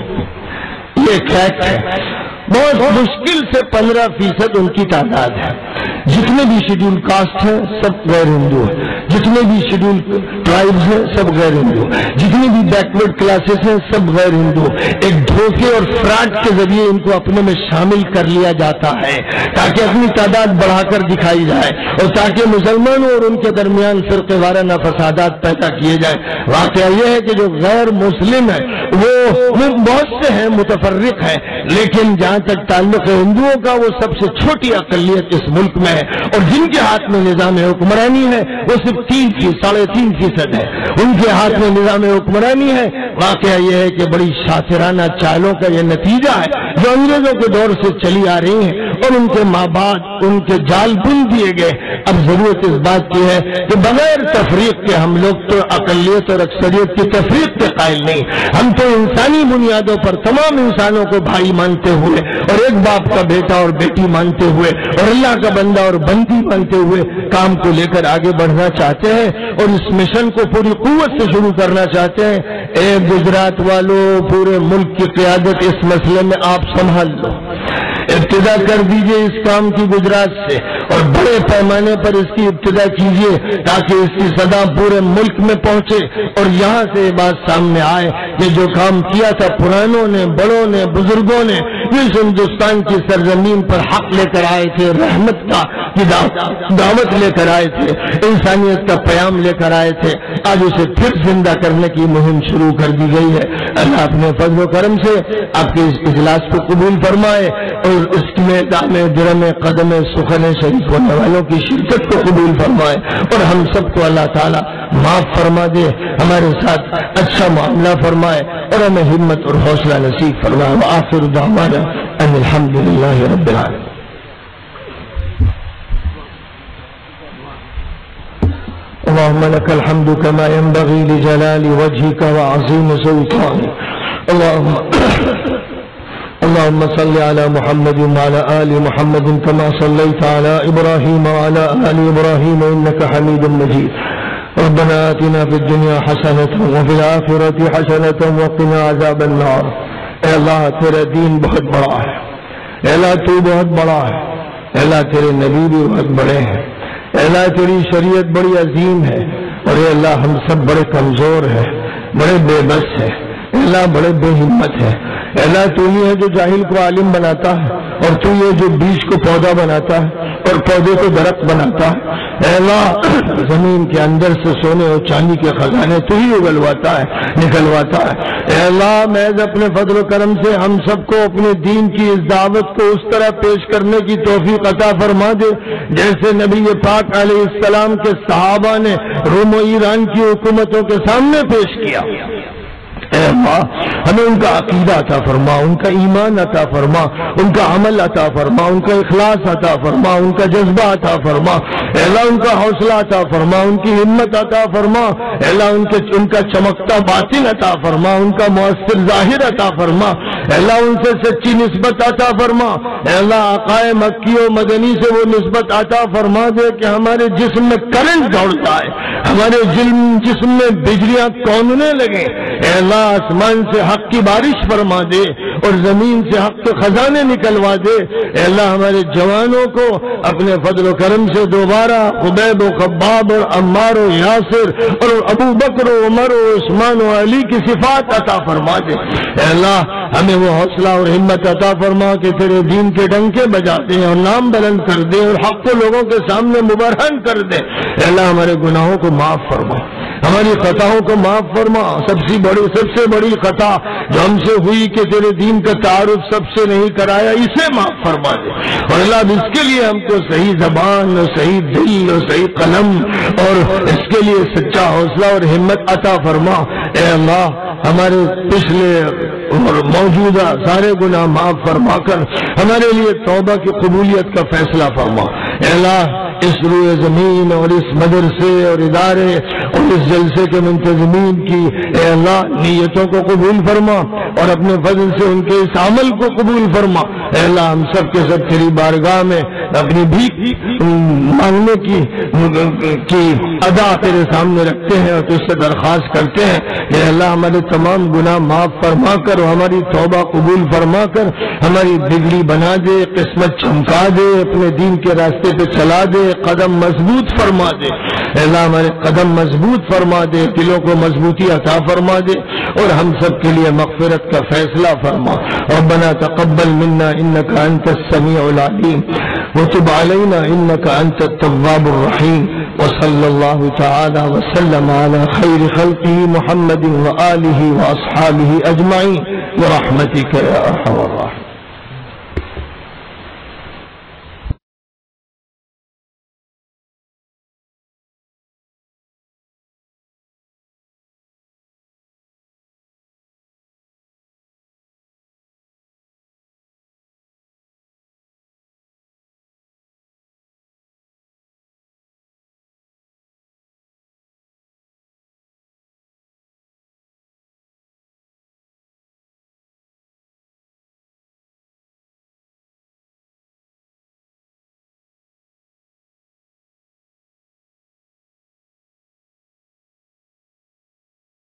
یہ ایک فیکٹ ہے۔ بہت مشکل سے 15% ان کی تعداد ہے۔ جتنے بھی شیڈول کاسٹ ہیں سب غیر ہندو ہیں، جتنے بھی شیڈول ٹرائبز ہیں سب غیر ہندو، جتنی بھی بیکورڈ کلاسز ہیں سب غیر ہندو۔ ایک دھوکے اور فراڈ کے ذریعے ان کو اپنے میں شامل کر لیا جاتا ہے تاکہ اپنی تعداد بڑھا کر دکھائی جائے اور تاکہ مسلمانوں اور ان کے درمیان فرقے وارانہ فسادات پیدا کیے جائیں۔ واقعہ یہ ہے کہ جو غیر مسلم ہیں وہ بہت سے ہیں، متفرق ہیں، لیکن جہاں تک تعلق ہے ہندوؤں کا وہ سب سے چھوٹی اقلیت اس ملک میں ہے، اور جن کے ہاتھ میں نظام حکمرانی ہے وہ صرف 3.5% ہے، ان کے ہاتھ میں نظام حکمرانی ہے۔ واقعہ یہ ہے کہ بڑی شاطرانہ چالوں کا یہ نتیجہ ہے جو انگریزوں کے دور سے چلی آ رہی ہیں اور ان کے ماں باپ ان کے جال بن دیے گئے۔ اب ضرورت اس بات کی ہے کہ بغیر تفریق کے، ہم لوگ تو اقلیت اور اکثریت کی تفریق کے قائل نہیں، ہم تو انسانی بنیادوں پر تمام انسانوں کو بھائی مانتے ہوئے اور ایک باپ کا بیٹا اور بیٹی مانتے ہوئے اور اللہ کا بندہ اور بندی مانتے ہوئے کام کو لے کر آگے بڑھنا چاہتے ہیں اور اس مشن کو پوری قوت سے شروع کرنا چاہتے ہیں۔ اے گجرات والوں، پورے ملک کی قیادت اس مسئلے میں آپ سنبھال لو، ابتدا کر دیجئے اس کام کی گجرات سے اور بڑے پیمانے پر اس کی ابتدا کیجئے تاکہ اس کی صدا پورے ملک میں پہنچے اور یہاں سے یہ بات سامنے آئے کہ جو کام کیا تھا پرانوں نے، بڑوں نے، بزرگوں نے، اس ہندوستان کی سرزمین پر حق لے کر آئے تھے، رحمت کا دعوت لے کر آئے تھے، انسانیت کا پیام لے کر آئے تھے، آج اسے پھر زندہ کرنے کی مہم شروع کر دی گئی ہے۔ اللہ اپنے فضل و کرم سے آپ کے اس اجلاس کو قبول فرمائے اور اس میں دام درم قدم سخن شریف ہونے والوں کی شرکت کو قبول فرمائے اور ہم سب کو اللہ تعالیٰ معاف فرما دے، ہمارے ساتھ اچھا معاملہ فرمائے اور ہمیں ہمت اور حوصلہ نصیب فرمائے۔ وآخر دعوانا ان الحمد للہ رب العالمین۔ اللهم لك الحمد كما ينبغي لجلال وجهك وعظيم سلطانك اللهم صل على محمد وعلى آل محمد كما صليت على إبراهيم وعلى آل إبراهيم إنك حميد مجيد ربنا آتنا في الدنيا حسنة وفي الآخرة حسنة وقنا عذاب النار. اے اللہ تیرا دین بہت بڑا ہے، اے اللہ تو بہت بڑا ہے، اے اللہ تیرے نبی بھی بہت بڑے ہیں، اے اللہ تیری شریعت بڑی عظیم ہے، اور اے اللہ ہم سب بڑے کمزور ہیں، بڑے بے بس ہیں، اے اللہ بڑے بے ہمت ہیں. اے اللہ تو ہی ہے جو جاہل کو عالم بناتا ہے، اور تو ہی ہے جو بیج کو پودا بناتا ہے اور پودے کو درخت بناتا ہے. اے اللہ زمین کے اندر سے سونے اور چاندی کے خزانے تو ہی اگلواتا ہے، نکلواتا ہے. اے اللہ محض اپنے فضل و کرم سے ہم سب کو اپنے دین کی اس دعوت کو اس طرح پیش کرنے کی توفیق عطا فرما دے جیسے نبی پاک علیہ السلام کے صحابہ نے روم و ایران کی حکومتوں کے سامنے پیش کیا. اے اللہ ہمیں ان کا عقیدہ عطا فرما، ان کا ایمان عطا فرما، ان کا عمل عطا فرما، ان کا اخلاص عطا فرما، ان کا جذبہ عطا فرما. اے اللہ ان کا حوصلہ عطا فرما، ان کی ہمت عطا فرما. اے اللہ ان کا چمکتا باطن عطا فرما، ان کا مؤثر ظاہر عطا فرما. اے اللہ ان سے سچی نسبت عطا فرما. اے اللہ آقائے مکی و مدنی سے وہ نسبت عطا فرما دے کہ ہمارے جسم میں کرنٹ دوڑتا ہے، ہمارے جسم میں بجلیاں کوننے لگے. اے اللہ آسمان سے حق کی بارش فرما دے اور زمین سے حق کے خزانے نکلوا دے. اے اللہ ہمارے جوانوں کو اپنے فضل و کرم سے دوبارہ خبیب و خباب اور عمار و یاسر اور ابو بکر و عمر و عثمان و علی کی صفات عطا فرما دے. اے اللہ ہمیں وہ حوصلہ اور ہمت عطا فرما کہ تیرے دین کے ڈنکے بجاتے ہیں اور نام بلند کر دے اور حق کو لوگوں کے سامنے مبرہن کر دے. اے اللہ ہمارے گناہوں کو معاف فرما، ہماری خطاؤں کو معاف فرما. سب سے بڑی خطا جو ہم سے ہوئی کہ تیرے دین کا تعارف سب سے نہیں کرایا، اسے معاف فرما دے. اور اللہ اس کے لیے ہم کو صحیح زبان اور صحیح دل اور صحیح قلم اور اس کے لیے سچا حوصلہ اور ہمت عطا فرما. اے اللہ ہمارے پچھلے اور موجودہ سارے گناہ معاف فرما کر ہمارے لیے توبہ کی قبولیت کا فیصلہ فرما. اے اللہ اس روئے زمین اور اس مدرسے اور ادارے اور اس جلسے کے منتظمین کی اے اللہ نیتوں کو قبول فرما اور اپنے فضل سے ان کے اس عمل کو قبول فرما. اے اللہ ہم سب کے سب تیری بارگاہ میں اپنی بھیک مانگنے کی ادا تیرے سامنے رکھتے ہیں اور تجھ سے درخواست کرتے ہیں. اے اللہ ہمارے تمام گناہ معاف فرما کر اور ہماری توبہ قبول فرما کر ہماری بگڑی بنا دے، قسمت چمکا دے، اپنے دین کے راستے پہ چلا دے، قدم مضبوط فرما دے. اے اللہ ہمارے قدم مضبوط فرما دے، دلوں کو مضبوطی عطا فرما دے اور ہم سب کے لیے مغفرت کا فیصلہ فرما. ربنا تقبل منا انك انت السميع العليم وتب علينا انك انت التواب الرحيم. وصلى الله تعالى وسلم على خير خلقه محمد وآله وأصحابه أجمعين برحمتك يا أرحم الراحمين.